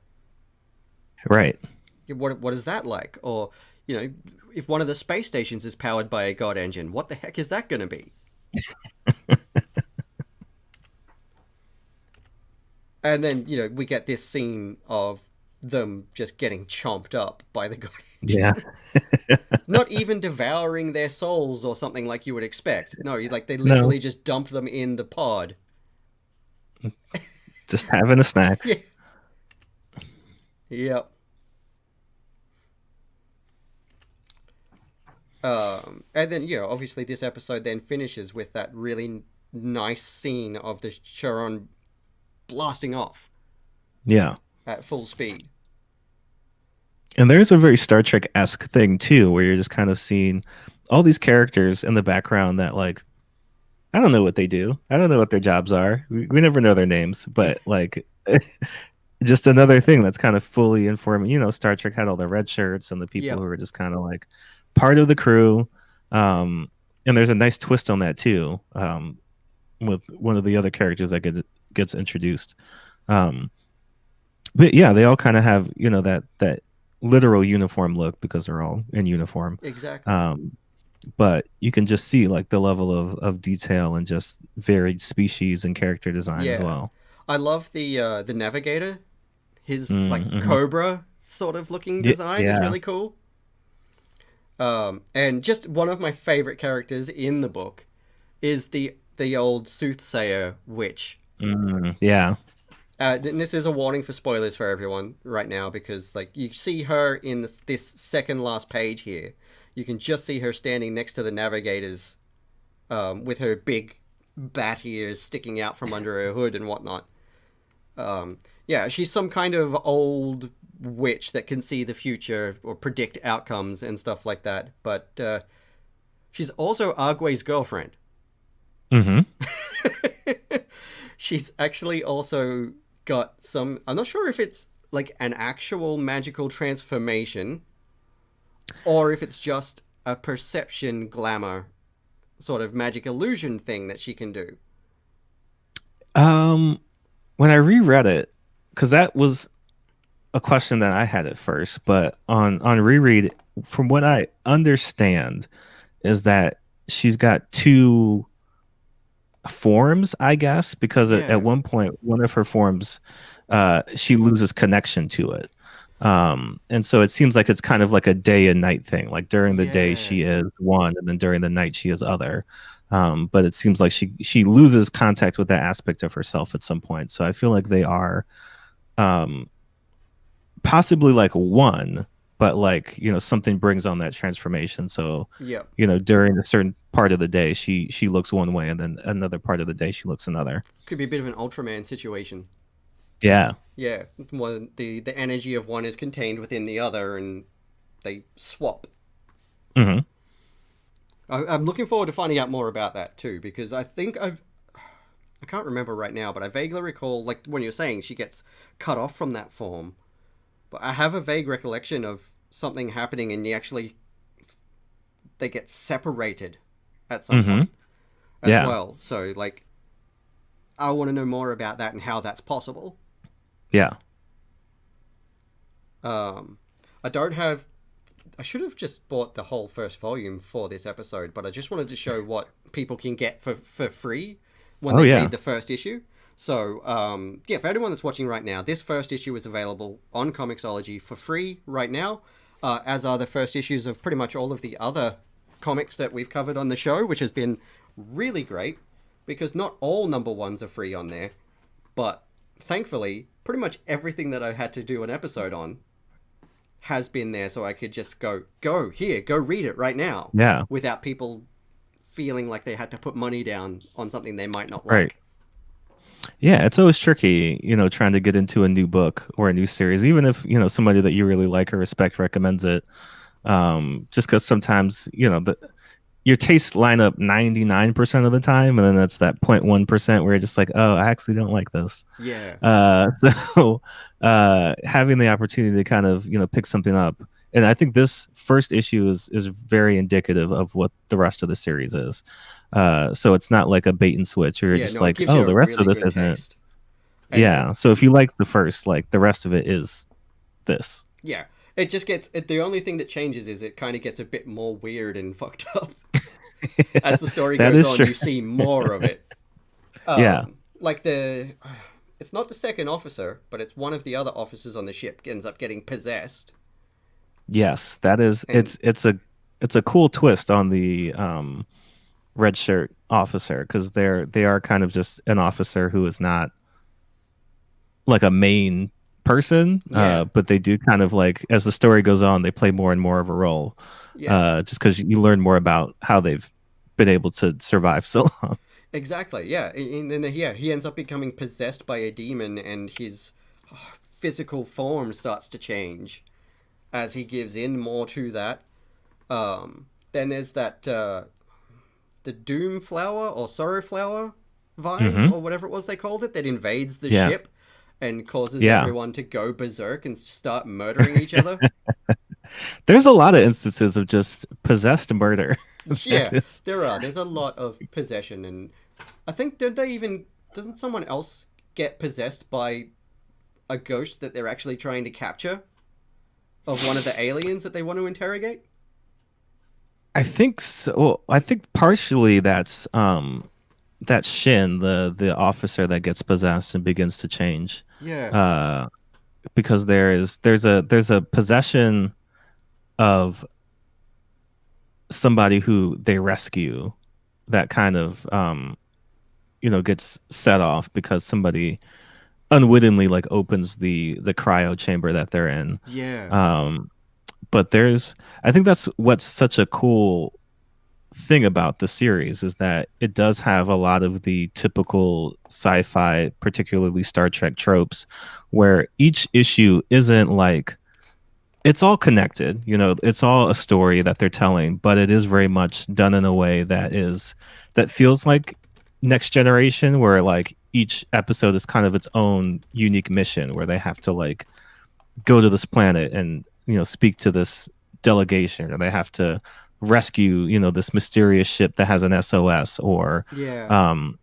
Right. What is that like? Or, if one of the space stations is powered by a god engine, what the heck is that going to be? And then, we get this scene of them just getting chomped up by the god Yeah. engine. Not even devouring their souls or something like you would expect. No, like they No, literally just dump them in the pod. just having a snack. Yeah. Yep. And then, obviously this episode then finishes with that really nice scene of the Charon blasting off Yeah. at full speed. And there's a very Star Trek-esque thing too, where you're just kind of seeing all these characters in the background that like I don't know what they do. I don't know what their jobs are. We never know their names, Yeah. but like just another thing that's kind of fully informing. Star Trek had all the red shirts and the people who Yep. were just kind of like part of the crew. And there's a nice twist on that too, with one of the other characters that gets introduced. Um, but yeah, they all kind of have that literal uniform look because they're all in uniform. Exactly. Um, but you can just see like the level of detail and just varied species and character design as Yeah. well. I love the navigator. His like Mm-hmm. cobra sort of looking Yeah, design is yeah. really cool. And just one of my favorite characters in the book is the old soothsayer witch. Yeah. And this is a warning for spoilers for everyone right now because like you see her in this second last page here. You can just see her standing next to the navigators, with her big bat ears sticking out from under her hood and whatnot. Yeah, she's some kind of old witch that can see the future or predict outcomes and stuff like that. But she's also Argue's girlfriend. Hmm. She's actually also got some. I'm not sure if it's like an actual magical transformation or if it's just a perception glamour sort of magic illusion thing that she can do. Um, when I reread it, because that was a question that I had at first, but on reread, from what I understand, is that she's got two forms, I guess, because at Yeah, one point one of her forms, she loses connection to it. And so it seems like it's kind of like a day and night thing. Like during the day yeah, she is one, and then during the night she is other. But it seems like she loses contact with that aspect of herself at some point. So I feel like they are um possibly like one, but like something brings on that transformation. So yep. during a certain part of the day she looks one way, and then another part of the day she looks another. Could be a bit of an Ultraman situation. Yeah. Yeah, one the energy of one is contained within the other, and they swap. Hmm. I'm looking forward to finding out more about that too, because I can't remember right now, but I vaguely recall like when you're saying she gets cut off from that form, but I have a vague recollection of something happening, and they get separated at some Hmm. point as Yeah. well. So like, I want to know more about that and how that's possible. Yeah. Um, I don't have. I should have just bought the whole first volume for this episode, but I just wanted to show what people can get for free when Oh they yeah. read the first issue. So, yeah, for anyone that's watching right now, this first issue is available on Comixology for free right now, as are the first issues of pretty much all of the other comics that we've covered on the show, which has been really great because not all number ones are free on there, but thankfully, pretty much everything that I had to do an episode on has been there, so I could just go here, go read it right now, Yeah. without people feeling like they had to put money down on something they might not Right. like. Yeah, it's always tricky, trying to get into a new book or a new series, even if somebody that you really like or respect recommends it. just because sometimes your tastes line up 99% of the time, and then that's that 0.1% where you're just like, oh, I actually don't like this. Yeah. So having the opportunity to kind of pick something up, and I think this first issue is very indicative of what the rest of the series is. So it's not like a bait and switch, or you're Yeah, just no, it like, gives you oh, a the rest of really this good isn't. taste. And Yeah. So if you like the first, like the rest of it is this. yeah, it just gets the only thing that changes is it kind of gets a bit more weird and fucked up. As the story That goes is on, true. you see more of it. Yeah. Like the it's not the second officer, but it's one of the other officers on the ship ends up getting possessed. Yes, that is. And It's a cool twist on the red shirt officer, because they are kind of just an officer who is not like a main person, yeah, but they do kind of, like, as the story goes on, they play more and more of a role, yeah, just because you learn more about how they've been able to survive so long. exactly. Yeah, and then yeah, he ends up becoming possessed by a demon, and his physical form starts to change as he gives in more to that. Then there's that the Doom Flower or Sorrow Flower vine Hmm. or whatever it was they called it that invades the Yeah, ship and causes yeah. everyone to go berserk and start murdering each other. There's a lot of instances of just possessed murder. That Yeah, is. there are. There's a lot of possession, and I think did they even doesn't someone else get possessed by a ghost that they're actually trying to capture of one of the aliens that they want to interrogate? I think so. Well, I think partially that's Shin, the officer that gets possessed and begins to change. Yeah, Uh because there's a possession of somebody who they rescue, that kind of gets set off because somebody unwittingly, like, opens the cryo chamber that they're in. yeah, Um but there's I think that's what's such a cool thing about the series, is that it does have a lot of the typical sci-fi, particularly Star Trek tropes, where each issue isn't like, it's all connected, it's all a story that they're telling, but it is very much done in a way that feels like Next Generation, where like each episode is kind of its own unique mission, where they have to like go to this planet and speak to this delegation, or they have to rescue this mysterious ship that has an SOS, or yeah, um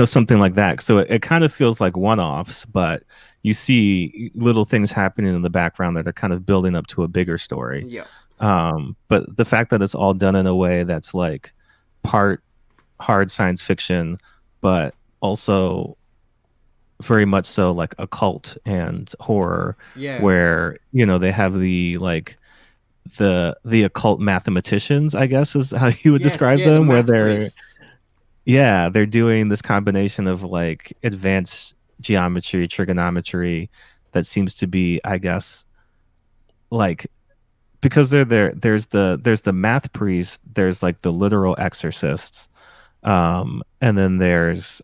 something like that. So it kind of feels like one-offs, but you see little things happening in the background that are kind of building up to a bigger story. yeah. But the fact that it's all done in a way that's like part hard science fiction, but also very much so like occult and horror, Yeah. where they have the occult mathematicians, I guess is how you would Yes, describe yeah, the them, where math they're priests. yeah, they're doing this combination of like advanced geometry, trigonometry, that seems to be, I guess, like, because they're there. There's the math priest. There's like the literal exorcists, and then there's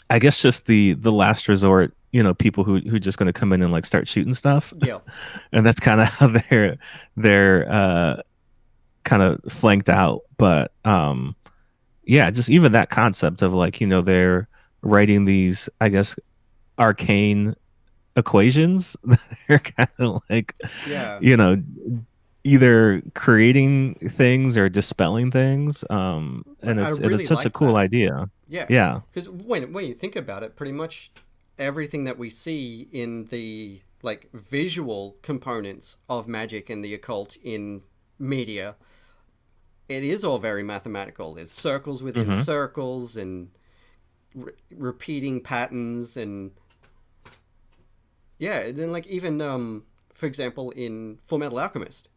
I guess just the last resort. People who just going to come in and like start shooting stuff, Yeah. and that's kind of how they're kind of flanked out. But yeah, just even that concept of like, they're writing these, I guess, arcane equations. They're kind of like, Yeah. you know, either creating things or dispelling things. And I it's really such a like cool that. idea. Yeah. Yeah. Because when you think about it, pretty much everything that we see in the like visual components of magic and the occult in media, it is all very mathematical. There's circles within Hmm. circles and repeating patterns and yeah, and then like even for example in Full Metal Alchemist,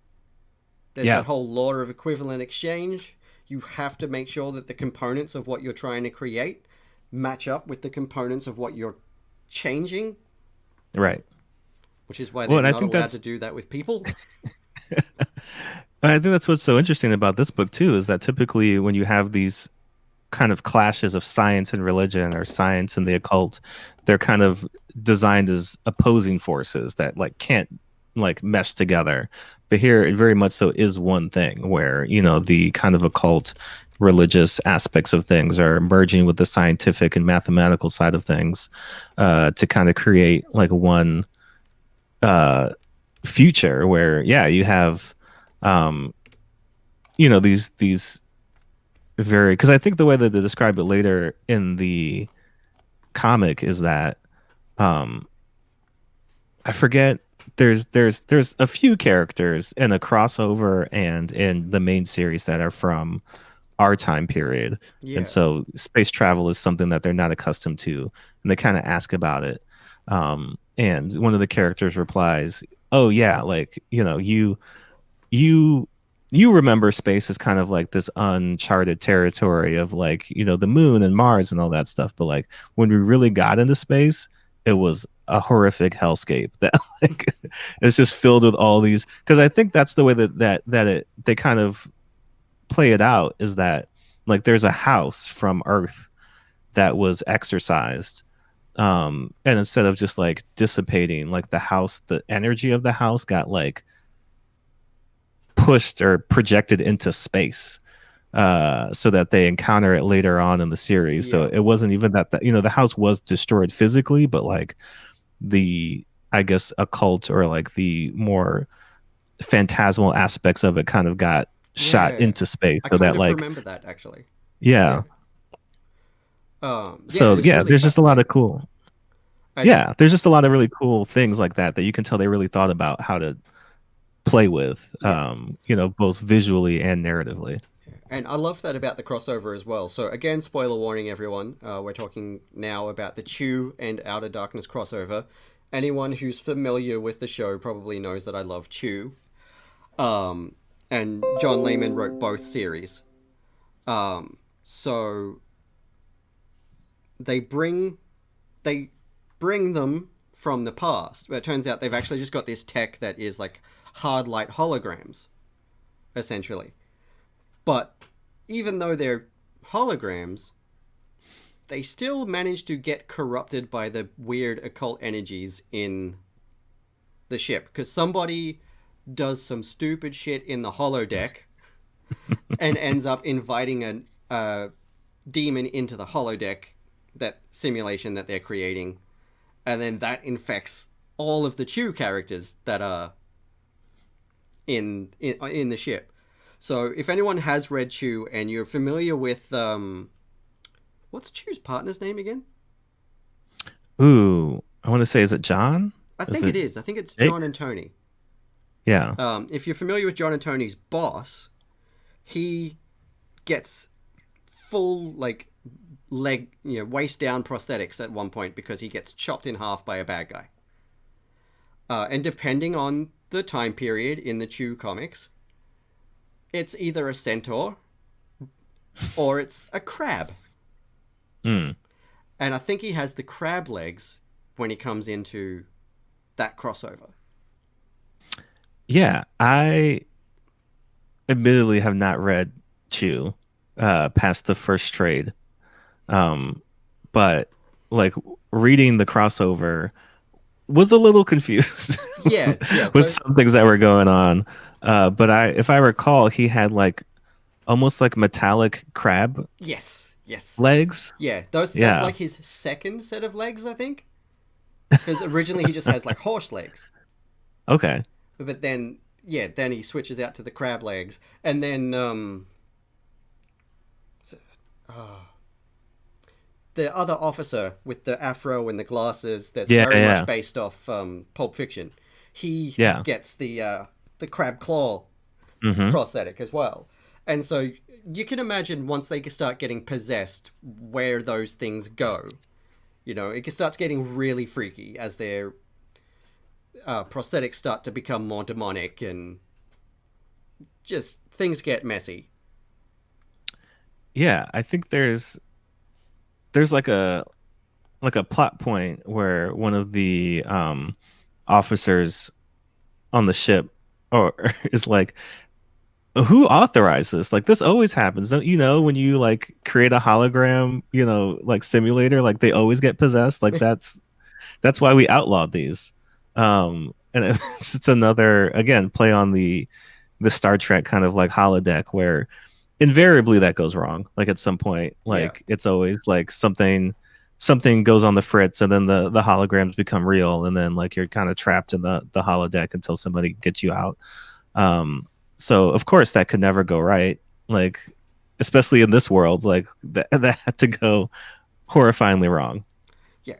there's Yeah. that whole law of equivalent exchange. You have to make sure that the components of what you're trying to create match up with the components of what you're changing, Right. which is why Well, they're and I not think allowed to that's do that with people. I think that's what's so interesting about this book too, is that typically when you have these kind of clashes of science and religion, or science and the occult, they're kind of designed as opposing forces that like can't like meshed together. But here it very much so is one thing where, you know, the kind of occult religious aspects of things are merging with the scientific and mathematical side of things to kind of create like one uh future where yeah, you have um you know these very, because I think the way that they describe it later in the comic is that um I forget, there's a few characters in a crossover and in the main series that are from our time period. And Yeah. so space travel is something that they're not accustomed to. And they kind of ask about it. And one of the characters replies, "Oh yeah, like, you know, you you remember space as kind of like this uncharted territory of like, you know, the moon and Mars and all that stuff. But like when we really got into space, it was a horrific hellscape that like it's just filled with all these, because I think that's the way that it they kind of play it out, is that like there's a house from Earth that was exercised. And instead of just like dissipating, like the house, the energy of the house got like pushed or projected into space so that they encounter it later on in the series. So Yeah. it wasn't even that you know, the house was destroyed physically, but like the, I guess, occult or like the more phantasmal aspects of it kind of got shot Yeah. into space I so kind that of like remember that actually. Yeah. yeah. Yeah, So it's yeah, really there's just a lot of fascinating. cool, And yeah, there's just a lot of really cool things like that that you can tell they really thought about how to play with, yeah. you know, both visually and narratively. And I love that about the crossover as well. So again, spoiler warning, everyone. We're talking now about the Chew and Outer Darkness crossover. Anyone who's familiar with the show probably knows that I love Chew. Um, and John Layman wrote both series. So they bring they bring them from the past. But it turns out they've actually just got this tech that is like hard light holograms, essentially. But even though they're holograms, they still manage to get corrupted by the weird occult energies in the ship because somebody does some stupid shit in the holodeck and ends up inviting a demon into the holodeck, that simulation that they're creating, and then that infects all of the Chew characters that are in the ship. So if anyone has read Chew and you're familiar with what's Chew's partner's name again? Ooh, I want to say, is it John? I Is think it it is. I think it's Jake? John and Tony. Yeah. If you're familiar with John and Tony's boss, he gets full like leg, waist down prosthetics at one point because he gets chopped in half by a bad guy. And depending on the time period in the Chew comics, it's either a centaur or it's a crab. Mm. And I think he has the crab legs when he comes into that crossover. Yeah, I admittedly have not read Chew past the first trade. Um, but like reading the crossover was a little confused Yeah, yeah, with some things that were going on. But if I recall, he had like almost like metallic crab yes, yes, legs. yeah. That's Yeah. like his second set of legs, I think. Because originally he just has like horse legs, Okay. but then yeah, then he switches out to the crab legs, and then the other officer with the afro and the glasses, that's Yeah, very much yeah. based off Pulp Fiction. He Yeah. gets the crab claw Hmm. prosthetic as well. And so you can imagine once they start getting possessed, where those things go. It starts getting really freaky as their prosthetics start to become more demonic and just things get messy. Yeah, I think there's like a plot point where one of the officers on the ship or is like, who authorized this? Like this always happens. Don't you know when you like create a hologram, you know, like simulator, like they always get possessed. Like that's why we outlawed these. and it's just another again play on the Star Trek kind of like holodeck where invariably that goes wrong. Like at some point, Yeah. like it's always like something goes on the fritz, and then the holograms become real, and then like you're kind of trapped in the holodeck until somebody gets you out. So of course that could never go right. Like especially in this world, like that had to go horrifyingly wrong. Yeah.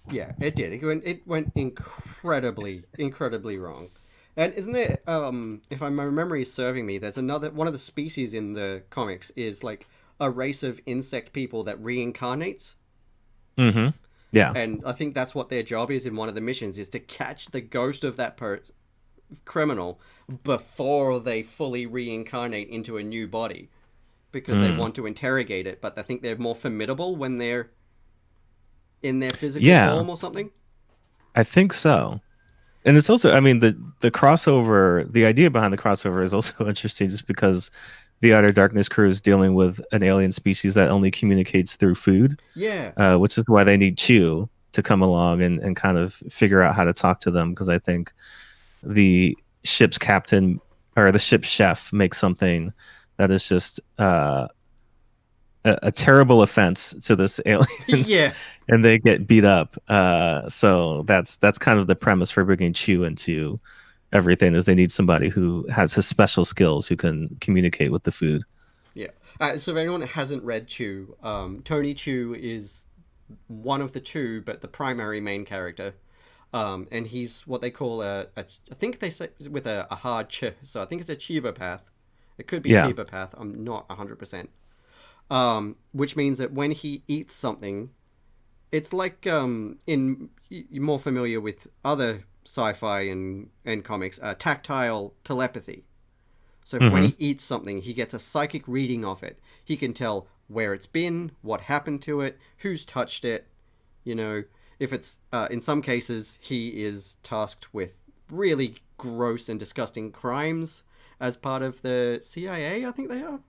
Yeah, it did. It went incredibly, incredibly wrong. And isn't it? If my memory is serving me, there's another one of the species in the comics is like a race of insect people that reincarnates, Mm-hmm. Yeah. and I think that's what their job is in one of the missions is to catch the ghost of that criminal before they fully reincarnate into a new body because they Mm. want to interrogate it. But I think they're more formidable when they're in their physical Yeah, form or something. I think so. And it's also, I mean, the crossover, the idea behind the crossover is also interesting, just because the Outer Darkness crew is dealing with an alien species that only communicates through food, Yeah, which is why they need Chew to come along and kind of figure out how to talk to them. Because I think the ship's captain or the ship's chef makes something that is just a terrible offense to this alien, yeah, and they get beat up. So that's kind of the premise for bringing Chew into everything, is they need somebody who has his special skills who can communicate with the food. yeah. So if anyone hasn't read Chew, Tony Chew is one of the two, but the primary main character. And he's what they call I think they say with a hard ch, so I think it's a chibopath. It could be Yeah. cibopath. I'm not 100%. Which means that when he eats something, it's like you're more familiar with other sci-fi and comics, tactile telepathy. So when Hmm. he eats something, he gets a psychic reading of it. He can tell where it's been, what happened to it, who's touched it. You know, if it's in some cases he is tasked with really gross and disgusting crimes as part of the CIA. I think they are.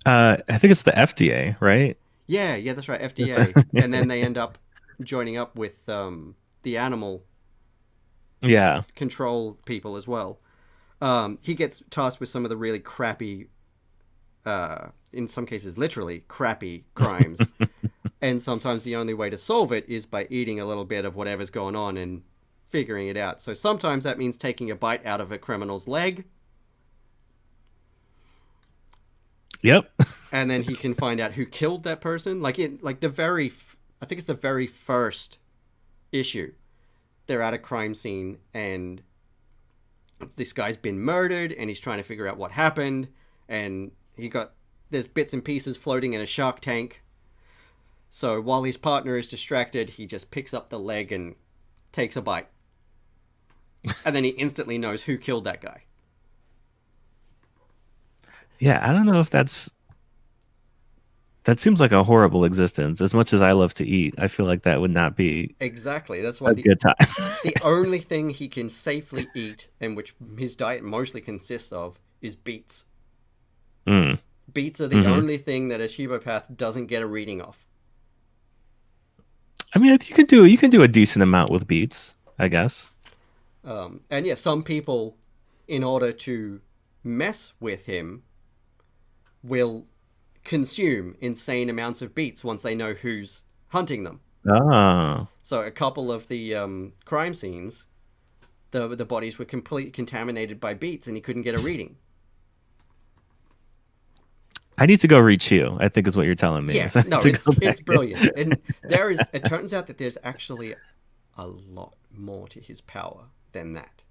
I think it's the FDA, right? Yeah, yeah, that's right, FDA. And then they end up joining up with the animal Yeah. control people as well. He gets tasked with some of the really crappy, in some cases, literally crappy crimes. And sometimes the only way to solve it is by eating a little bit of whatever's going on and figuring it out. So sometimes that means taking a bite out of a criminal's leg, Yep. and then he can find out who killed that person. Like the very, I think it's the very first issue. They're at a crime scene and this guy's been murdered, and he's trying to figure out what happened. And there's bits and pieces floating in a shark tank. So while his partner is distracted, he just picks up the leg and takes a bite. And then he instantly knows who killed that guy. Yeah, I don't know if that seems like a horrible existence. As much as I love to eat, I feel like that would not be Exactly. That's why a good time. the only thing he can safely eat, and which his diet mostly consists of, is beets. Mm. Beets are the Hmm. only thing that a Shibopath doesn't get a reading of. I mean, you can do a decent amount with beets, I guess. And yeah, some people, in order to mess with him, will consume insane amounts of beets once they know who's hunting them. Oh, So a couple of the crime scenes, the bodies were completely contaminated by beets, and he couldn't get a reading. I need to go reach you, I think is what you're telling me. Yeah, So I need no, to it's go it's back. brilliant, and there is. It turns out that there's actually a lot more to his power than that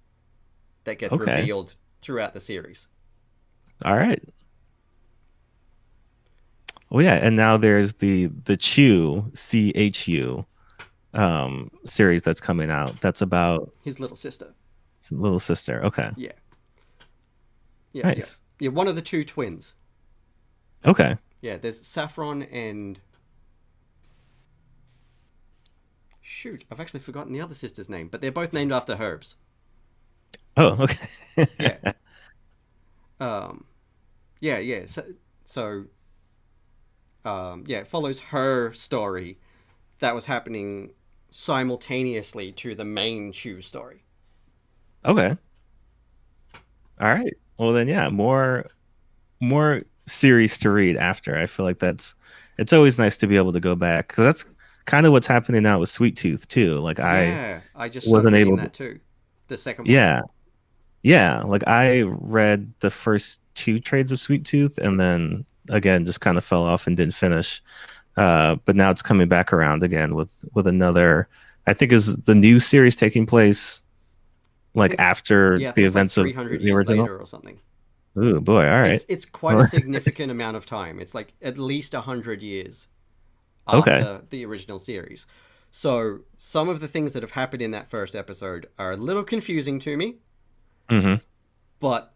gets Okay. revealed throughout the series. All right. Well, yeah, and now there's the Chu series that's coming out. That's about His little sister. little sister. Okay. Yeah, yeah, yeah, Nice. yeah. One of the two twins. Okay. Yeah, there's Saffron and shoot, I've actually forgotten the other sister's name, but they're both named after herbs. Oh, okay. Yeah, um, yeah, yeah. So yeah, it follows her story that was happening simultaneously to the main Chew story. Okay. All right. Well then, yeah, more series to read after. I feel like it's always nice to be able to go back because that's kind of what's happening now with Sweet Tooth too. Like I Yeah, I just started wasn't reading able to, that too. The second one. yeah, yeah. Like I read the first two trades of Sweet Tooth and then again just kind of fell off and didn't finish. But now it's coming back around again with another. I think is the new series taking place I like think it's after yeah, I the think it's like events of 300 the years original. later or something. Ooh boy! All right. It's quite a significant amount of time. It's like at least 100 years Okay. after the original series. So some of the things that have happened in that first episode are a little confusing to me, Hmm. but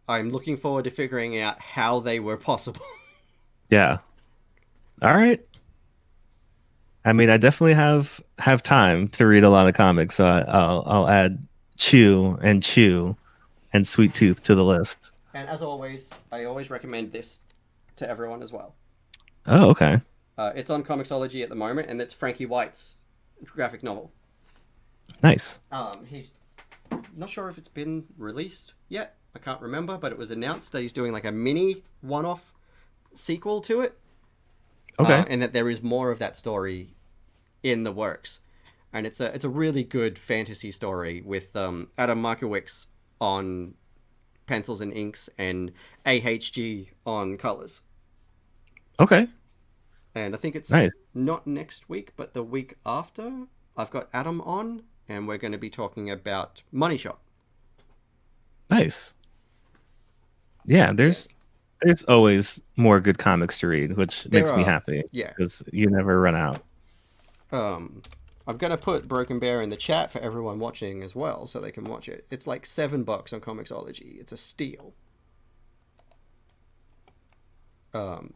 I'm looking forward to figuring out how they were possible. Yeah. All right. I mean, I definitely have time to read a lot of comics, so I'll add Chew and Sweet Tooth to the list. And as always, I always recommend this to everyone as well. Oh, okay. It's on Comixology at the moment, and it's Frankie White's graphic novel. Nice. He's not sure if it's been released yet. I can't remember, but it was announced that he's doing like a mini one-off sequel to it, Okay. and that there is more of that story in the works. And it's a really good fantasy story with Adam Markowitz on pencils and inks and AHG on colors. Okay. And I think it's Nice. not next week, but the week after. I've got Adam on, and we're going to be talking about Money Shot. Nice. Yeah, Yeah, there's always more good comics to read, which there makes me are. happy Yeah. because you never run out. Um, I'm going to put Broken Bear in the chat for everyone watching as well, so they can watch it. It's like $7 on Comixology. It's a steal.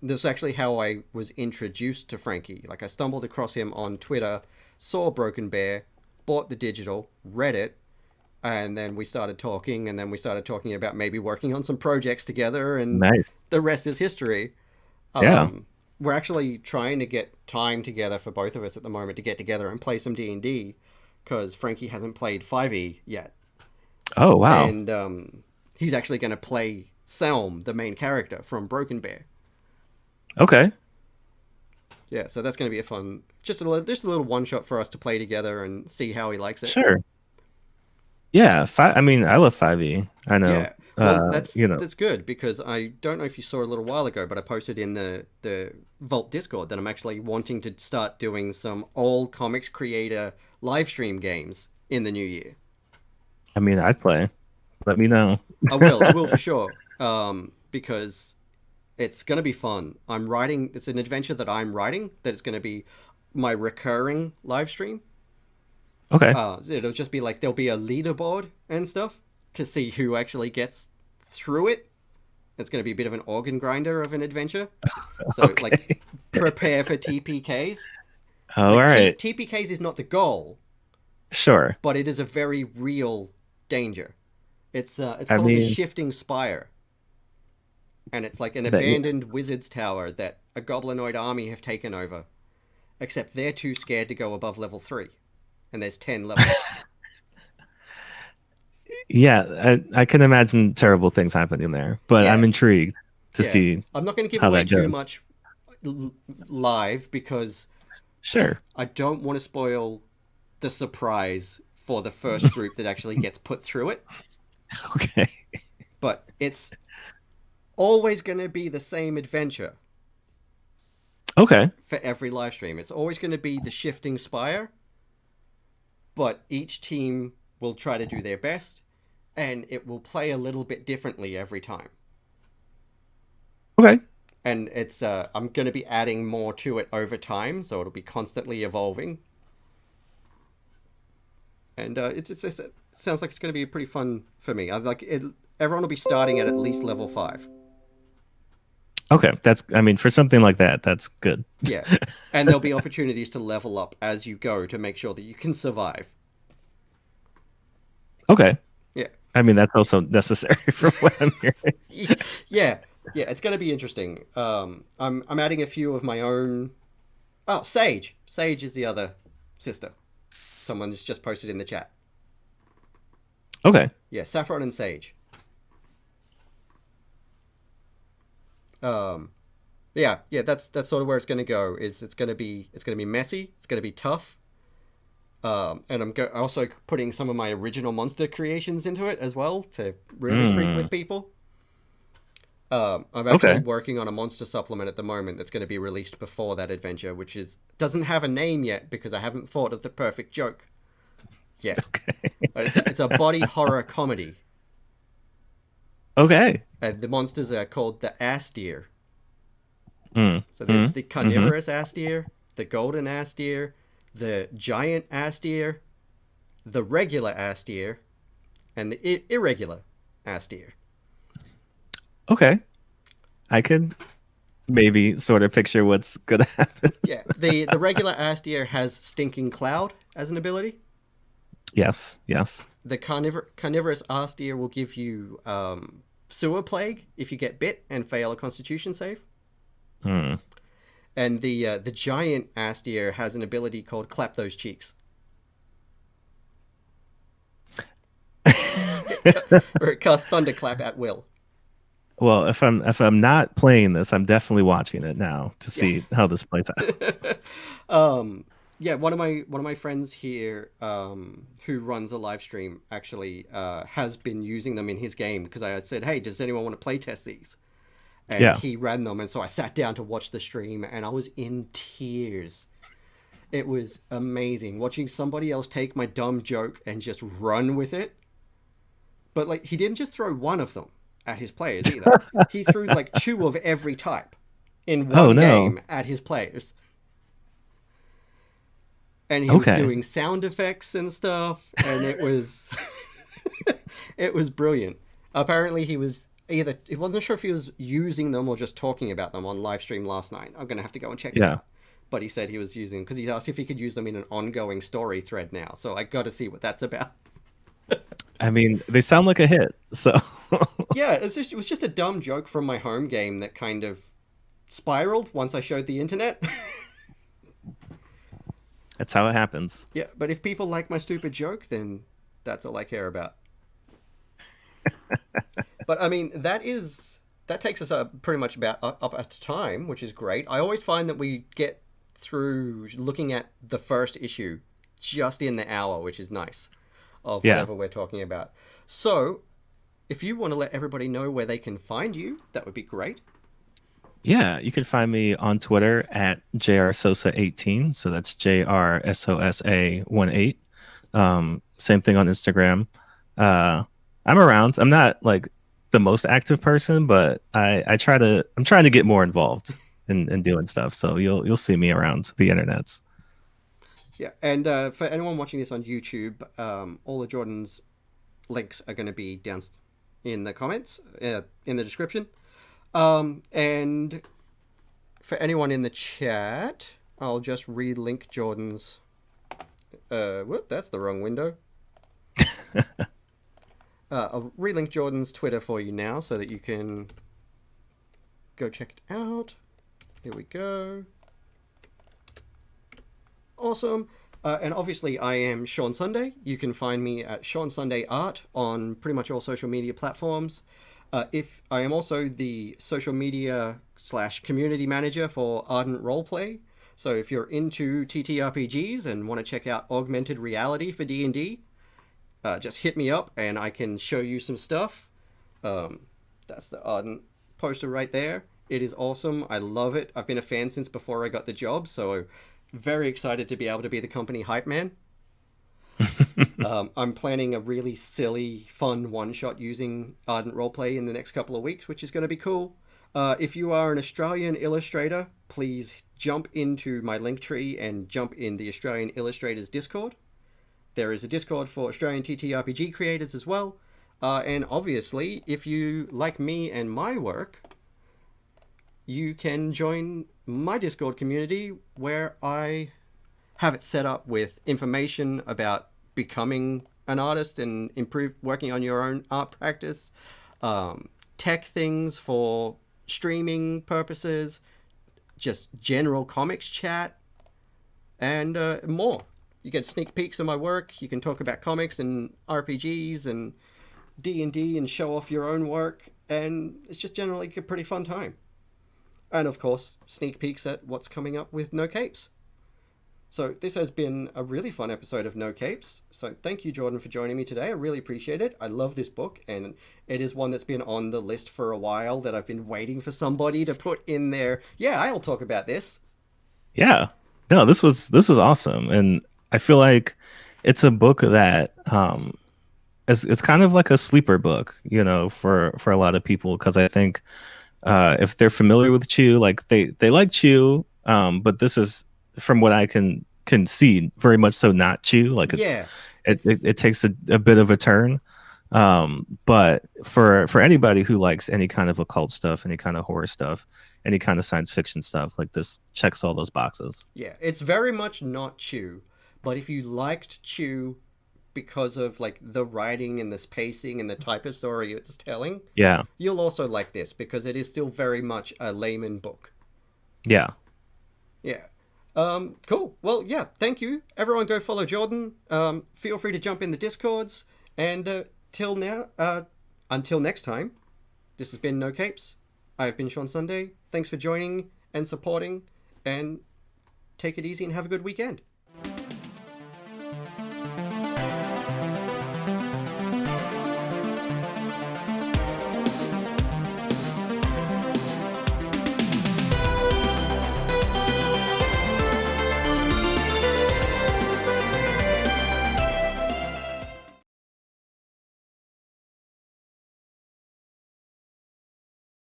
This is actually how I was introduced to Frankie. Like I stumbled across him on Twitter, saw Broken Bear, bought the digital, read it, and then we started talking, and then we started talking about maybe working on some projects together, and Nice. the rest is history. Yeah. We're actually trying to get time together for both of us at the moment to get together and play some D&D because Frankie hasn't played 5e yet, Oh, wow. and he's actually going to play Selm, the main character from Broken Bear. Okay. Yeah, so that's going to be a fun, just a little one shot for us to play together and see how he likes it. Sure. Yeah. I mean, I love 5e. I know. Yeah, well, that's You know. that's good because I don't know if you saw a little while ago, but I posted in the Vault Discord that I'm actually wanting to start doing some old comics creator live stream games in the new year. I mean, I'd play. Let me know. I will for sure, because it's going to be fun. I'm writing. It's an adventure that I'm writing. That is going to be my recurring live stream. Okay. It'll just be like there'll be a leaderboard and stuff to see who actually gets through it. It's going to be a bit of an organ grinder of an adventure. So like Okay. prepare for TPKs. Oh, all Like right. TPKs is not the goal, Sure. but it is a very real danger. It's I called the mean, Shifting Spire, and it's like an that. Yeah. abandoned wizard's tower that a goblinoid army have taken over. Except they're too scared to go above level 3, and there's 10 levels. Yeah, I can imagine terrible things happening there, but I'm Yeah, intrigued to yeah. see I'm not going to give how away that too goes. much live because Sure. I don't want to spoil the surprise for the first group that actually gets put through it. Okay. But it's always going to be the same adventure Okay. for every live stream. It's always going to be the Shifting Spire, but each team will try to do their best, and it will play a little bit differently every time. Okay. And it's I'm going to be adding more to it over time, so it'll be constantly evolving. And it sounds like it's going to be pretty fun for me. I like it. Everyone will be starting at least level 5. Okay. That's. I mean, for something like that, that's good. Yeah, and there'll be opportunities to level up as you go to make sure that you can survive. Okay. Yeah, I mean, that's also necessary from what I'm hearing. yeah, yeah. It's going to be interesting. I'm adding a few of my own. Oh, Sage. Sage is the other sister. Someone's just posted in the chat. Okay. Yeah, Saffron and Sage. Um, yeah, that's sort of where it's going to go. Is it's going to be messy. It's going to be tough. And I'm also putting some of my original monster creations into it as well to really freak Mm. with people. I'm actually Okay. working on a monster supplement at the moment that's going to be released before that adventure, which is doesn't have a name yet because I haven't thought of the perfect joke yet. Okay. But it's a body horror comedy, Okay. and the monsters are called the ass deer. Mm. So there's Mm. the Mm-hmm. carnivorous ass deer, the golden ass deer, the giant ass deer, the regular ass deer, and the irregular ass deer. Okay. I could maybe sort of picture what's gonna happen. Yeah, the regular ass deer has stinking cloud as an ability. Yes. Yes. The carnivorous ass deer will give you sewer plague if you get bit and fail a Constitution save. Hmm. And the giant ass deer has an ability called clap those cheeks, where it casts thunderclap at will. Well, if I'm not playing this, I'm definitely watching it now to Yeah. see how this plays out. um, yeah, one of my friends here, who runs a live stream, actually has been using them in his game because I said, "Hey, does anyone want to play test these?" And Yeah. he ran them, and so I sat down to watch the stream, and I was in tears. It was amazing watching somebody else take my dumb joke and just run with it. But like, he didn't just throw one of them at his players either. He threw like two of every type in Oh one no. game at his players. And he was Okay. doing sound effects and stuff, and it was it was brilliant. Apparently, he wasn't sure if he was using them or just talking about them on live stream last night. I'm gonna have to go and check it Yeah. out. But he said he was using because he asked if he could use them in an ongoing story thread now. So I got to see what that's about. I mean, they sound like a hit. So Yeah, it was just a dumb joke from my home game that kind of spiraled once I showed the internet. that's how it happens. Yeah, but if people like my stupid joke, then that's all I care about. But I mean, that takes us up pretty much about up at time, which is great. I always find that we get through looking at the first issue just in the hour, which is nice, of Yeah. whatever we're talking about. So, if you want to let everybody know where they can find you, that would be great. Yeah, you can find me on Twitter at jrsosa18. So that's JRSOSA18. Same thing on Instagram. Uh, I'm around. I'm not like the most active person, but I'm trying to get more involved in doing stuff. So you'll see me around the internets. Yeah, and for anyone watching this on YouTube, all of Jordan's links are going to be down in the comments, in the description. And for anyone in the chat, I'll just relink Jordan's. Whoop, that's the wrong window. I'll relink Jordan's Twitter for you now so that you can go check it out. Here we go. Awesome. And obviously, I am Sean Sunday. You can find me at Sean Sunday Art on pretty much all social media platforms. If I am also the social media / community manager for Ardent Roleplay. So if you're into TTRPGs and want to check out augmented reality for D&D, just hit me up and I can show you some stuff. That's the Ardent poster right there. It is awesome. I love it. I've been a fan since before I got the job, so very excited to be able to be the company hype man. I'm planning a really silly, fun one-shot using Ardent Roleplay in the next couple of weeks, which is going to be cool. If you are an Australian illustrator, please jump into my link tree and jump in the Australian Illustrators Discord. There is a Discord for Australian TTRPG creators as well. And obviously, if you like me and my work, you can join my Discord community where I have it set up with information about becoming an artist and working on your own art practice, tech things for streaming purposes, just general comics chat, and more. You get sneak peeks of my work. You can talk about comics and RPGs and D&D and show off your own work. And it's just generally a pretty fun time. And of course, sneak peeks at what's coming up with No Capes. So this has been a really fun episode of No Capes. So thank you, Jordan, for joining me today. I really appreciate it. I love this book, and it is one that's been on the list for a while that I've been waiting for somebody to put in there. Yeah, I'll talk about this. Yeah. No, this was awesome. And I feel like it's a book that it's kind of like a sleeper book, for a lot of people because I think if they're familiar with Chew, like they like Chew, but this is from what I can see very much so not Chew. Like Yeah, it takes a bit of a turn. But for anybody who likes any kind of occult stuff, any kind of horror stuff, any kind of science fiction stuff, like this checks all those boxes. yeah, it's very much not Chew, but if you liked Chew because of like the writing and this pacing and the type of story it's telling, Yeah. you'll also like this because it is still very much a layman book. Yeah. Yeah. Cool. Well, yeah, thank you. Everyone go follow Jordan. Feel free to jump in the Discords. And until next time, this has been No Capes. I've been Sean Sunday. Thanks for joining and supporting. And take it easy and have a good weekend.